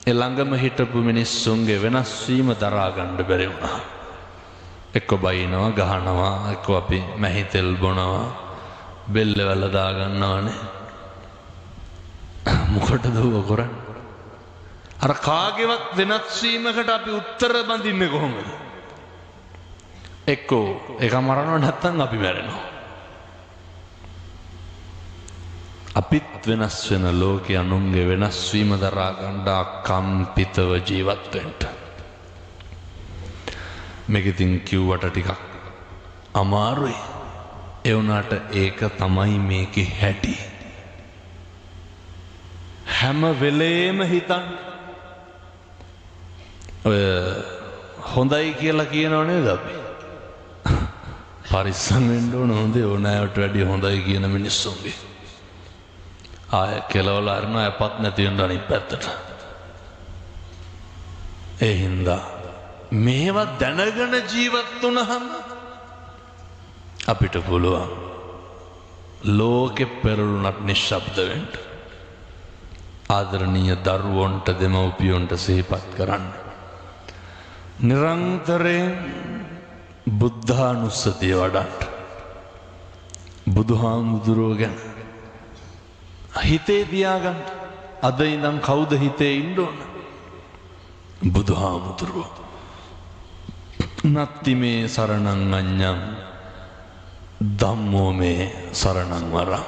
ඒ ළඟම හිටපු මිනිස්සුන්ගේ වෙනස් වීම දරා ගන්න බැරි වුණා. එක්ක බයිනවා ගහනවා එක්ක අපි මැහි තෙල් බොනවා බෙල්ල වල දා ගන්නවනේ. මොකටද ඔය කරන්නේ? අර කාගේවත් වෙනස් වීමකට අපි උත්තර බඳින්නේ කොහොමද? එක්කෝ ඒක මරනවා නැත්නම් අපි මැරෙනවා. අපිත් වෙනස් වෙන ලෝකයේ අනුන්ගේ වෙනස් වීම දරා ගන්න කම්පිතව ජීවත් වෙන්න. මේක ඉතින් කිව්වට ටිකක් අමාරුයි. ඒ වුණාට ඒක තමයි මේකේ හැටි. හැම වෙලේම හිතන්න ඔය හොඳයි කියලා කියනව නේද අපි? පරිස්සම් වෙන්න ඕන හොඳේ ඕනෑවට වැඩිය හොඳයි කියන මිනිස්සුන්ගේ. ආය කෙලවල අරනවා අපත් නැති වෙන අනිත් පැත්තට. ඒ හින්දා මේවා දැනගෙන ජීවත් වුණාම අපිට පුළුවන් ලෝකෙ පෙරළුණත් නිශ්ශබ්ද වෙන්න. ආදරණීය දරුවන්ට දෙමව්පියන්ට සිහිපත් කරන්න. නිරන්තරයෙන් බුද්ධානුස්සතිය වඩන්න. බුදුහාමුදුරුවෝ ගැන හිතේ තියාගන්න. අද ඉඳන් කවුද හිතේ ඉන්න ඕන? බුදුහාමුදුරුවෝ. නත්ති මේ සරණං අඤ්ඤං ධම්මෝ මේ සරණං වරං.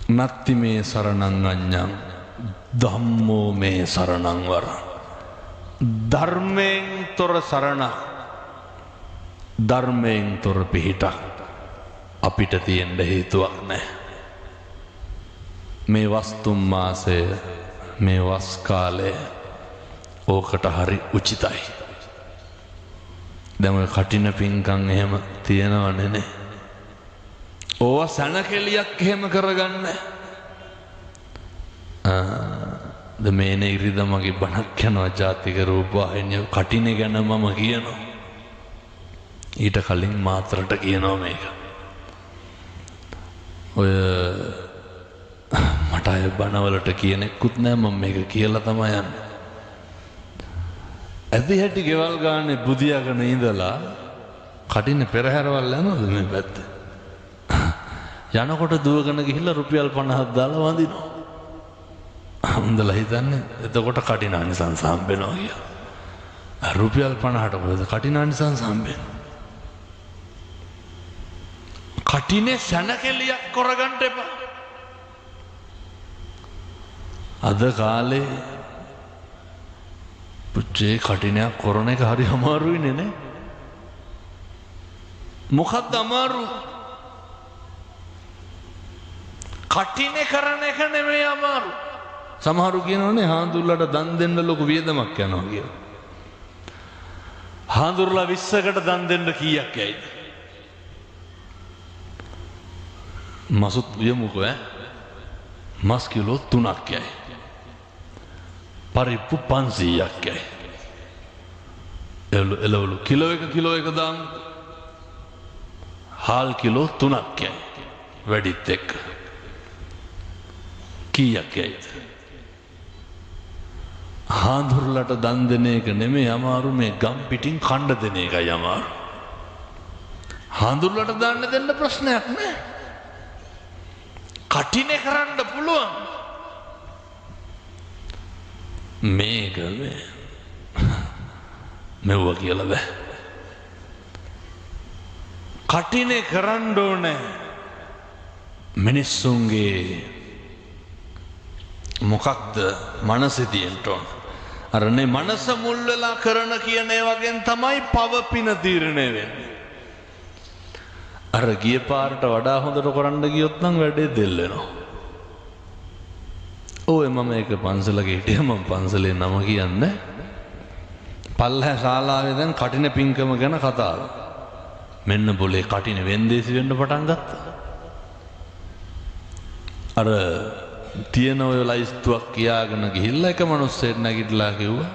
නත්ති මේ සරණං අඤ්ඤං ධම්මෝ මේ සරණං වරං. ධර්මයෙන් තොර සරණ ධර්මයෙන් තොර පිහිට අපිට තියෙන්න හේතුවක් නැහැ. මේ වස්තුම් මාසය මේ වස් කාලය ඕකට හරි උචිතයි. දැන් ඔය කටින පින්කම් එහෙම තියෙනවනේ නේ. ඕවා සනකෙලියක් එහෙම කරගන්න. මේනේ ඉරිද මගේ බණක් යනවා ජාතික රූපවාහිනිය කටින ගැන මම කියනවා. ඊට කලින් මාතරට කියනවා මේක. ඔය මට අය බණවලට කියනෙකුත් නෑ මම මේක කියලා තමයි යන්නේ. ඇදි හැටි ගෙවල් ගානේ බුදියාගෙන ඉඳලා කටින පෙරහැරවල් යනවද මේ පැත්තේ? යනකොට දුවගෙන ගිහිල්ලා රුපියල් 50ක් දාලා වඳිනවා. හොඳලා හිතන්නේ එතකොට කටිනානිසංස හම්බෙනවා කියලා. රුපියල් 50ට කොහෙද කටිනානිසංස හම්බෙන්නේ? කටිනේ සැනකෙලියක් කරගන්න එපා. අද කාලේ පුච්චේ කටිනයක් කරන එක හරි අමාරුයිනේ නේ. මොකක්ද අමාරු? කටිනේ කරන එක නෙමෙයි අමාරු. සමහරු කියනෝනේ හාඳුල්ලට දන් දෙන්න ලොකු වියදමක් යනවා කියලා. හාඳුල්ලා 20කට දන් දෙන්න කීයක් යයිද? මසුත් යමුකෝ ඈ. මස් කිලෝ 3ක් යයි. පරිප්පු 500ක් යයි. එළවලු කිලෝ එක දාන්න. හාල් කිලෝ 3ක් යයි. වැඩිත් එක්ක. කීයක් යයිද? හාඳුරුලට දන් දෙන එක නෙමෙයි අමාරු, මේ ගම් පිටින් කණ්ඩ දෙන එකයි අමාරු. හාඳුරුලට දාන්න දෙන්න ප්‍රශ්නයක් නෑ. කටිනේ කරන්න පුළුවන්. මේක මෙව්ව කියලා බෑ. කටිනේ කරන්න ඕනේ. මිනිස්සුන්ගේ මොකක්ද මනසේ තියෙන්න ඕන. අරනේ මනස මුල් වෙලා කරන කියන ඒ වගේන් තමයි පව පින තීරණය වෙන්නේ. අර ගිය පාරට වඩා හොඳට කරන්න ගියොත් නම් වැඩේ දෙල් වෙනවා. ඔය මම එක පන්සලක හිටියා. මම පන්සලේ නම කියන්නේ පල්ලෑ ශාලාවේ දැන් කටින පින්කම ගැන කතාව. මෙන්න બોලේ කටින වෙන්දේසි වෙන්න පටන් ගත්තා. අර තියෙන ඔය ලයිස්තුවක් කියාගෙන ගිහිල්ලා එක මිනිස්සෙක් නැගිටලා කිව්වා.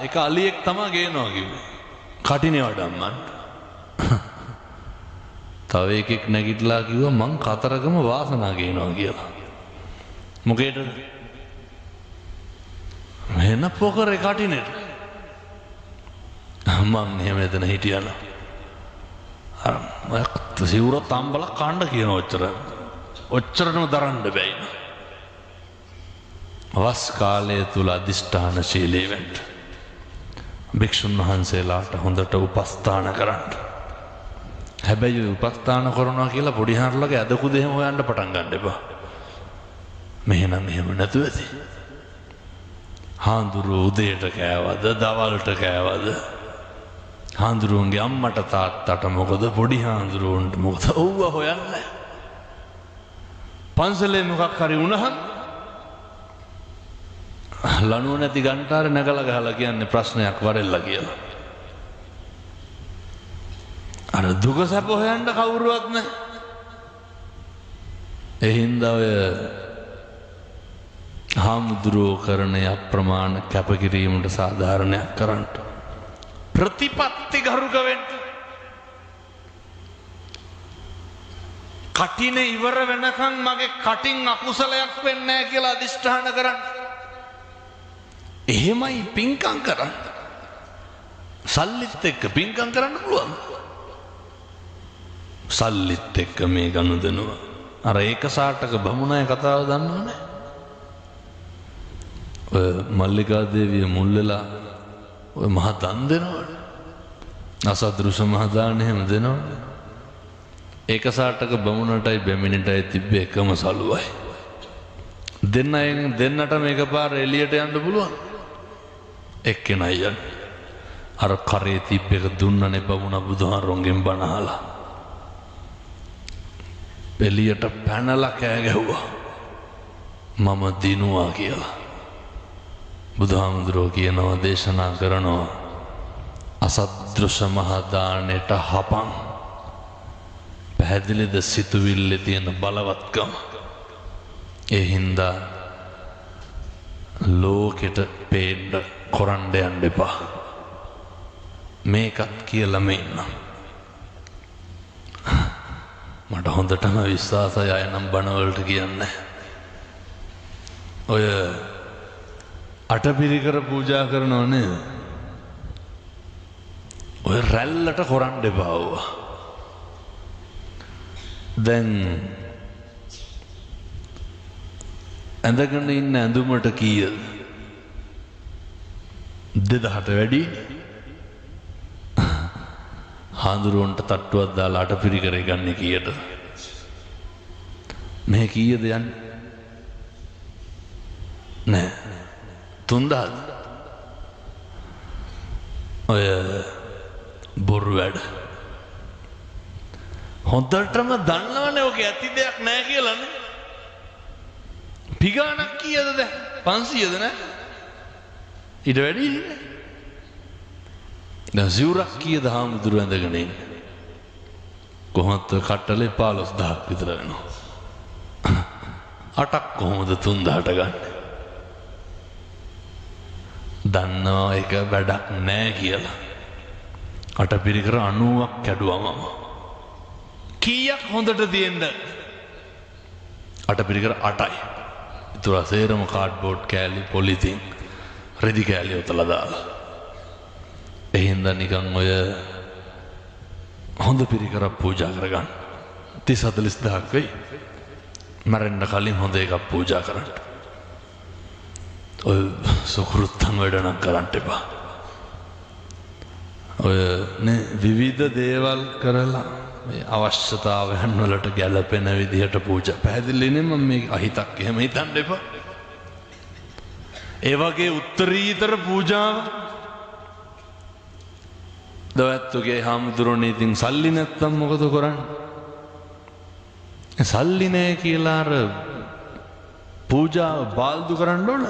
ඒක අලියෙක් තමයි ගේනවා කිව්වේ. කටිනේ වඩම්මන්න. තව එකෙක් නැගිටලා කිව්වා මං කතරගම වාසනා ගේනවා කියලා. මොකේද? මෙන්න පොකරේ කටිනේට. මං එහෙම එතන හිටියලා. අර මම සිවුර තම්බල කණ්ඩ කියන ඔච්චරටම දරන්න බැයි. වස් කාලය තුල අදිෂ්ඨානශීලී වෙන්න. භික්ෂුන් වහන්සේලාට හොඳට උපස්ථාන කරන්න. හැබැයි උපස්ථාන කරනවා කියලා පොඩි හාරලගේ අදකුද එහෙම හොයන්න පටන් ගන්න එපා. මෙහෙනම් එහෙම නැතුව ඇති. හාඳුරු උදේට කෑවද දවල්ට කෑවද? හාඳුරුන්ගේ අම්මට තාත්තට මොකද? පොඩි හාඳුරුන්ට මොකද? ඔව්ව හොයන්නේ. පන්සලේ මොකක් හරි වුණහම ලනුව නැති ගන්ටාරේ නැගලා ගහලා කියන්නේ ප්‍රශ්නයක් වරෙල්ලා කියලා. අර දුක සැප හොයන්න කවුරුවත් නැහැ. ඒ හින්දා ඔය හාමුදුරුවෝ කරන අප්‍රමාණ කැපකිරීමට සාධාරණයක් කරන්න. ප්‍රතිපත්ති ගරුක වෙන්න. කටිනේ ඉවර වෙනකන් මගේ කටින් අකුසලයක් වෙන්නේ නැහැ කියලා අදිෂ්ඨාන කරන්න. එහෙමයි පින්කම් කරන්න. සල්ලිත් එක්ක පින්කම් කරන්න පුළුවන්. සල්ලිත් එක්ක මේ ගනුදෙනුව. අර ඒක සාටක බමුණයි කතාව දන්නවනේ. ඔය මල්ලිකා දේවිය මුල් වෙලා ඔය මහ දන් දෙනවනේ. අසදෘශ මහ දාන එහෙම දෙනවනේ. ඒක සාටක බමුණටයි බැමිණටයි තිබ්බේ එකම සලුවයි. දෙන්නට මේකපාර එළියට යන්න පුළුවන්. එක්කෙනයි යන්නේ. අර කරේ තිබ්බ එක දුන්නනේ බමුණ බුදුහාරොන්ගෙන් බණ අහලා. එළියට පැනලා කෑ ගැහුවා. මම දිනුවා කියලා. බුදුහාමුදුරුවෝ කියනවා දේශනා කරනවා අසදෘශ මහ දානෙට හපන්. පැහැදිලිද සිතුවිල්ලේ තියෙන බලවත්කම? ඒ හින්දා ලෝකෙට පේන්න කොරන්න යන්න එපා. මේකත් කියලා මෙන්න. මට හොඳටම විශ්වාසයි අය නම් බණවලට කියන්නේ. ඔය අටපිරිකර පූජා කරනව නේද? ඔය රැල්ලට කොරන්න එපා. දැන් ඇඳගෙන ඉන්න ඇඳුමට කීයද? 2000ට වැඩි. හාඳුරුවන්ට තට්ටුවක් දාලා අටපිරිකරේ ගන්න කීයට? මේ කීයද යන්නේ? නෑ 3000. ඔය බොරු වැඩ. හොඳටම දන්නවනේ ඔක ඇති දෙයක් නෑ කියලානේ. පිගානක් කීයද දැන්? 500ද නෑ? ඊට වැඩි නේ. දැන් සිවුරක් කීයද හාමුදුරුවෝ ඇඳගෙන ඉන්නේ? කොහොමද කට්ටලේ 15000ක් විතර වෙනවා. 8ක් කොහොමද 3000ට ගන්න? දන්නවා ඒක වැඩක් නෑ කියලා. අටපිරිකර 90ක් කැඩුවා මම. කීයක් හොඳට තියෙන්න? අටපිරිකර 8යි. ඉතුරු සේරම කාඩ්බෝඩ් කෑලි, පොලිතින්, රෙදි කෑලි උතලා දාලා. එහෙනම් නිකන් ඔය හොඳ පිරිකරක් පූජා කරගන්න. 30-40000ක් වෙයි. මරන්න කලින් හොඳ එකක් පූජා කරන්න. ඔය සුකුරුත්තන් වැඩ නම් කරන්න එපා. ඔය නේ විවිධ දේවල් කරලා මේ අවශ්‍යතාවයන් වලට ගැළපෙන විදිහට පූජා. පැහැදිලි නේ මම මේ අහිතක් එහෙම හිතන්න එපා. ඒ වගේ උත්තරීතර පූජාව දවැත්තුගේ හාමුදුරනේ ඉතින් සල්ලි නැත්තම් මොකද කරන්නේ? සල්ලි නෑ කියලා අර පූජාව බාල්දු කරන්න ඕනද?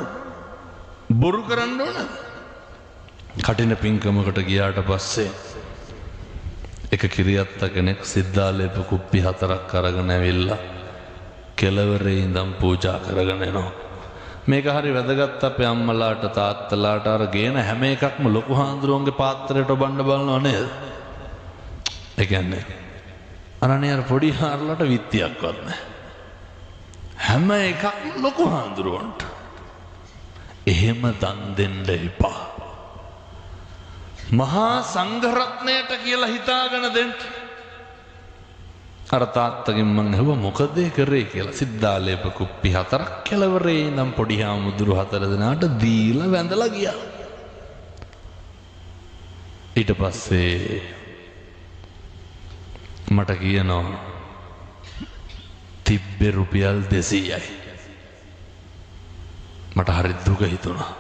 බොරු කරන්න ඕනද? කටින පින්කමකට ගියාට පස්සේ එක කිරියත්ත කෙනෙක් සිද්ධාලේප කුප්පි 4ක් අරගෙන ඇවිල්ලා කෙළවරේ ඉඳන් පූජා කරගෙන එනවා. මේක හරි වැදගත් අපේ අම්මලාට තාත්තලාට අර ගේන හැම එකක්ම ලොකු හාමුදුරුවන්ගේ පාත්‍රයට බණ්ඩ බලනවා නේද? ඒ කියන්නේ අනනේ අර පොඩි හාරලට විත්තියක්වත් නැහැ. හැම එකක්ම ලොකු හාමුදුරුවන්ට. එහෙම දන් දෙන්න එපා. මහා සංඝරත්නයට කියලා හිතාගෙන දෙන්න. අර තාත්තගෙන් මං ඇහුවා මොකද ඒ කරේ කියලා. සිද්ධාලේප කුප්පි 4ක් කෙළවරේ ඉඳන් පොඩි හාමුදුරු 4 දෙනාට දීලා වැඳලා ගියා. ඊට පස්සේ මට කියනවා තිබ්බේ රුපියල් 200යි. මට හරි දුක හිතුණා.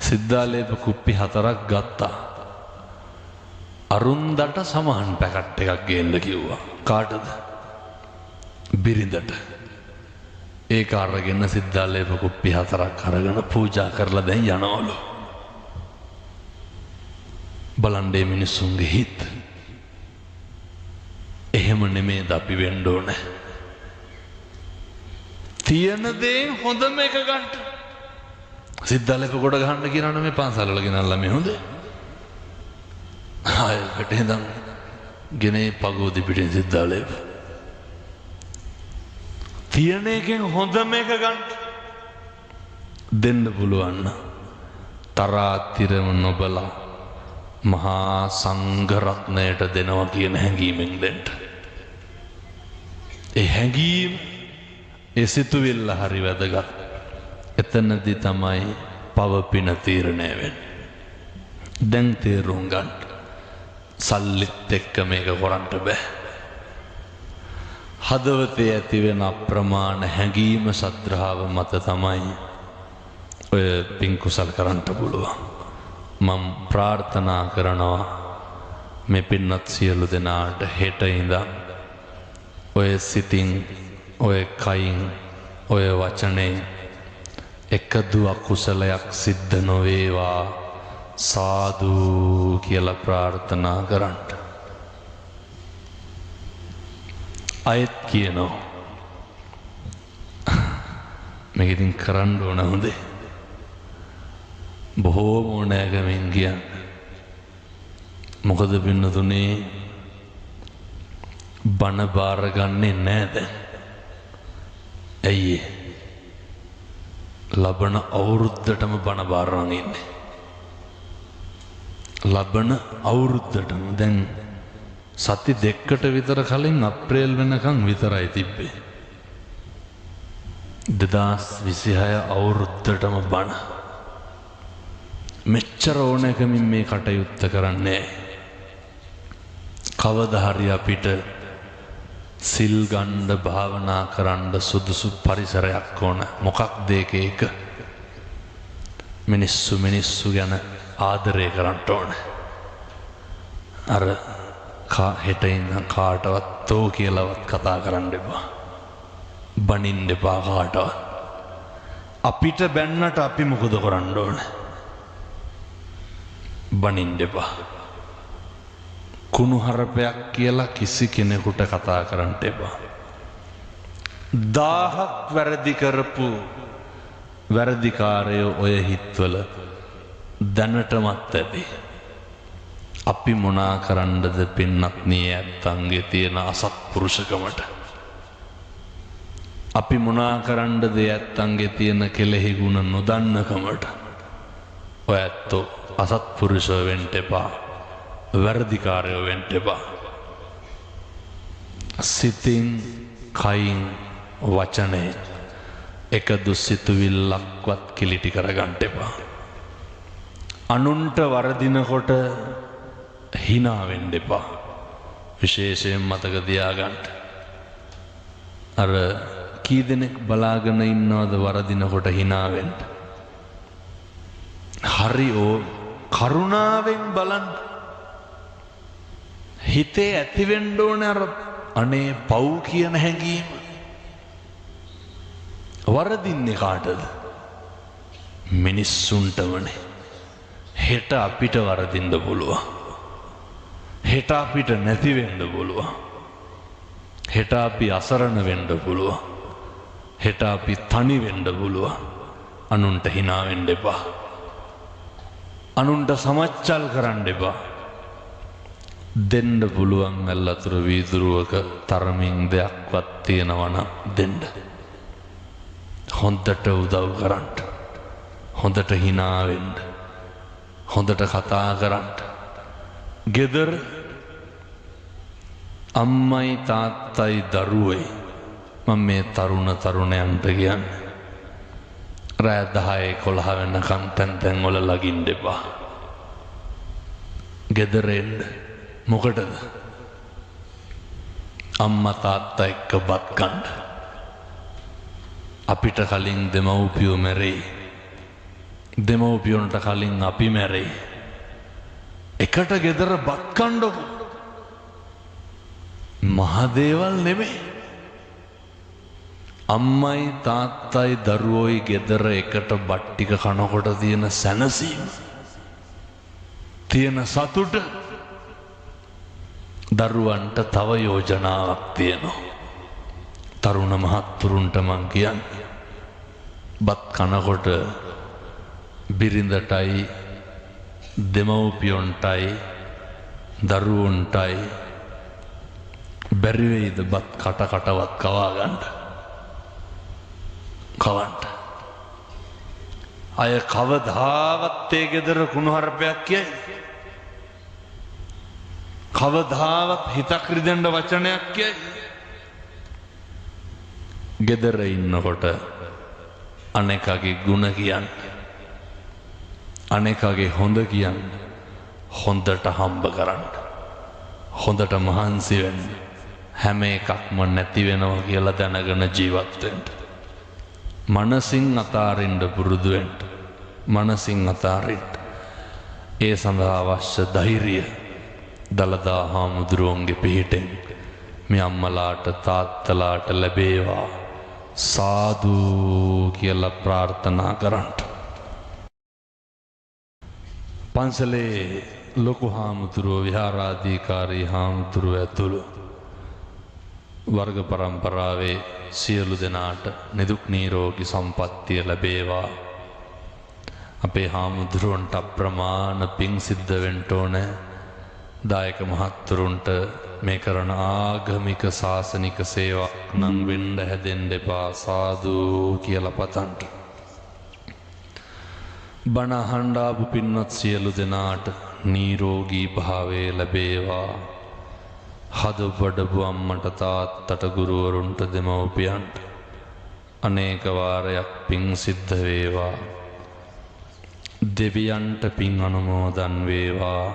සිද්ධාලේප කුප්පි 4ක් ගත්තා. අරුන්දට සමහන් පැකට් එකක් ගේන්න කිව්වා. කාටද? බිරිඳට. ඒක අරගෙන සිද්ධාලේප කුප්පි 4ක් අරගෙන පූජා කරලා දැන් යනවලු. බලන්නේ මිනිස්සුන්ගේ හිත. එහෙම නෙමෙයිද අපි වෙන්න ඕනේ. තියෙන දේ හොඳම එක ගන්න. සිද්ධාලේප කොට ගහන්න කියනවනේ මේ පන්සල් වල ගෙනල්ලා මේ හොඳේ. ආයෙත් ඉඳන් ගෙනේ පගෝදි පිටින් සිද්ධාලේප. තියෙන එකෙන් හොඳම එක ගන්න. දෙන්න පුළුවන්. තරාතිරම නොබලා මහා සංඝරත්නයට දෙනවා කියන හැඟීමෙන් දෙන්න. ඒ හැඟීම ඒ සිතුවිල්ල හරි වැදගත්. එතනදී තමයි පව පින තීරණය වෙන්නේ. දැන් තේරුම් ගන්න. සල්ලිත් එක්ක මේක කරන්න බෑ. හදවතේ ඇති වෙන අප්‍රමාණ හැඟීම සද්ධාව මත තමයි ඔය පින් කුසල් කරන්න පුළුවන්. මම ප්‍රාර්ථනා කරනවා මේ පින්වත් සියලු දෙනාට හෙට ඉඳන් ඔය සිතින් ඔය කයින් ඔය වචනේ එකදු අකුසලයක් සිද්ධ නොවේවා සාදු කියලා ප්‍රාර්ථනා කරන්න. අයත් කියනවා මේක ඉතින් කරන්න ඕන හොඳේ. බොහෝම ඕනෑකමින් කියන්න. මොකද පින්නතුනේ බණ බාරගන්නේ නෑ දැන්. ඇයි ලබන අවුරුද්දටම බණ බාරන් ඉන්නේ. ලබන අවුරුද්දටම දැන් සති දෙකකට විතර කලින් අප්‍රේල් වෙනකන් විතරයි තිබ්බේ. 2026 අවුරුද්දටම බණ මෙච්චර ඕනෑකමින් මේ කටයුත්ත කරන්නේ කවදා හරි අපිට සිල් ගන්න භාවනා කරන්න සුදුසු පරිසරයක් ඕන. මොකක්ද ඒක? මිනිස්සු ගැන ආදරය කරන්න ඕන. අර හෙට ඉන්න කාටවත් තෝ කියලාවත් කතා කරන්න එපා. බනින්න එපා කාටවත්. අපිට බැන්නට අපි මොකද කරන්න ඕන? බනින්න එපා. කුණු හරපයක් කියලා කිසි කෙනෙකුට කතා කරන්න එපා. 1000ක් වැරදි කරපු වැරදිකාරයෝ ඔය හිත්වල දැනටමත් ඇති. අපි මොනා කරන්නද පින්නත් නී ඇත්තන්ගේ තියෙන අසත්පුරුෂකමට? අපි මොනා කරන්නද ඇත්තන්ගේ තියෙන කෙලෙහි ගුණ නොදන්නකමට? ඔය ඇත්තෝ අසත්පුරුෂෝ වෙන්න එපා. වැරදිකාරයෝ වෙන්න එපා. සිතින් කයින් වචනේ එකදු සිතුවිල්ලක්වත් කිලිටි කරගන්න එපා. අනුන්ට වරදිනකොට hina වෙන්න එපා. විශේෂයෙන් මතක තියාගන්න. අර කී දෙනෙක් බලාගෙන ඉන්නවද වරදිනකොට hina වෙන්න? හරි ඕ කරුණාවෙන් බලන්න. හිතේ ඇතිවෙන්න ඕන අර අනේ පව් කියන හැඟීම. වරදින්නේ කාටද? මිනිස්සුන්ටමනේ. හෙට අපිට වරදින්න පුළුවන්. හෙට අපිට නැති වෙන්න පුළුවන්. හෙට අපි අසරණ වෙන්න පුළුවන්. හෙට අපි තනි වෙන්න පුළුවන්. අනුන්ට hina වෙන්න එපා. අනුන්ට සමච්චල් කරන්න එපා. දෙන්න පුළුවන් ඇල්ලතුරු වීදුරුවක තරමින් දෙයක්වත් තියෙනවා නම් දෙන්න. හොඳට උදව් කරන්න. හොඳට hina වෙන්න. හොඳට කතා කරන්න. ගෙදර අම්මයි තාත්තයි දරුවයි මම මේ තරුණයන්ට කියන්නේ රෑ 10 11 වෙනකම් තැන් වල ලගින්න එපා. ගෙදර එන්න. මොකටද? අම්මා තාත්තා එක්ක බත් කන්න. අපිට කලින් දෙමව්පියෝ මැරෙයි. දෙමව්පියන්ට කලින් අපි මැරෙයි. එකට ගෙදර බත් කන්නකො. මහ දේවල් නෙමෙයි. අම්මයි තාත්තයි දරුවෝයි ගෙදර එකට බත් ටික කනකොට තියෙන සැනසීම, තියෙන සතුට දරුවන්ට තව යෝජනාවක් තියෙනවා. තරුණ මහත්තුරුන්ට මං කියන්නේ බත් කනකොට බිරිඳටයි දෙමව්පියොන්ටයි දරුවන්ටයි බැරි වෙයිද බත් කටවත් කවා ගන්න? කවන්න. අය කවදාවත් ඒ ගෙදර කුණුහරුපයක් කියයි? කවදාවත් හිතක් රිදෙන්න වචනයක් කියයි? ගෙදර ඉන්නකොට අනෙකගේ ಗುಣ කියන්නේ, අනෙකගේ හොඳ කියන්නේ, හොඳට හම්බ කරන්න, හොඳට මහන්සි වෙන්න, හැම එකක්ම නැති වෙනවා කියලා දැනගෙන ජීවත් වෙන්න. මනසින් අතාරින්න පුරුදු වෙන්න. මනසින් අතාරින්න. ඒ සඳහා අවශ්‍ය ධෛර්යය දලදා හාමුදුරුවන්ගේ පිහිටෙන් මේ අම්මලාට තාත්තලාට ලැබේවා සාදු කියලා ප්‍රාර්ථනා කරන්න. පන්සලේ ලොකු හාමුදුරුවෝ විහාරාධිකාරී හාමුදුරුවෝ ඇතුළු වර්ග පරම්පරාවේ සියලු දෙනාට නිදුක් නිරෝගී සම්පන්නිය ලැබේවා. අපේ හාමුදුරුවන්ට අප්‍රමාණ පිං සිද්ධ වෙන්න ඕනේ. දායක මහත්තුරුන්ට මේ කරන ආගමික ශාසනික සේවාවක් නම් වෙන්න හැදෙන්න එපා සාදු කියලා පතන්න. බණ අහන්න ආපු පින්වත් සියලු දෙනාට නිරෝගී භාවය ලැබේවා. හද වඩපු අම්මට තාත්තට ගුරුවරුන්ට දෙමව්පියන්ට අනේක වාරයක් පින් සිද්ධ වේවා. දෙවියන්ට පින් අනුමෝදන් වේවා.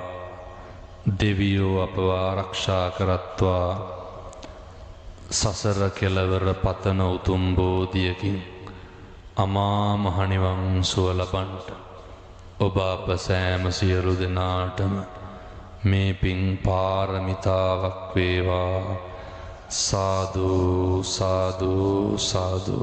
දෙවියෝ අපව ආරක්ෂා කරත්වා. සසර කෙලවර පතන උතුම් බෝධියකින් අමා මහ නිවන් සුව ලබන්නට ඔබ අප සෑම සියලු දෙනාටම මේ පින් පාරමිතාවක් වේවා. සාදු සාදු සාදු.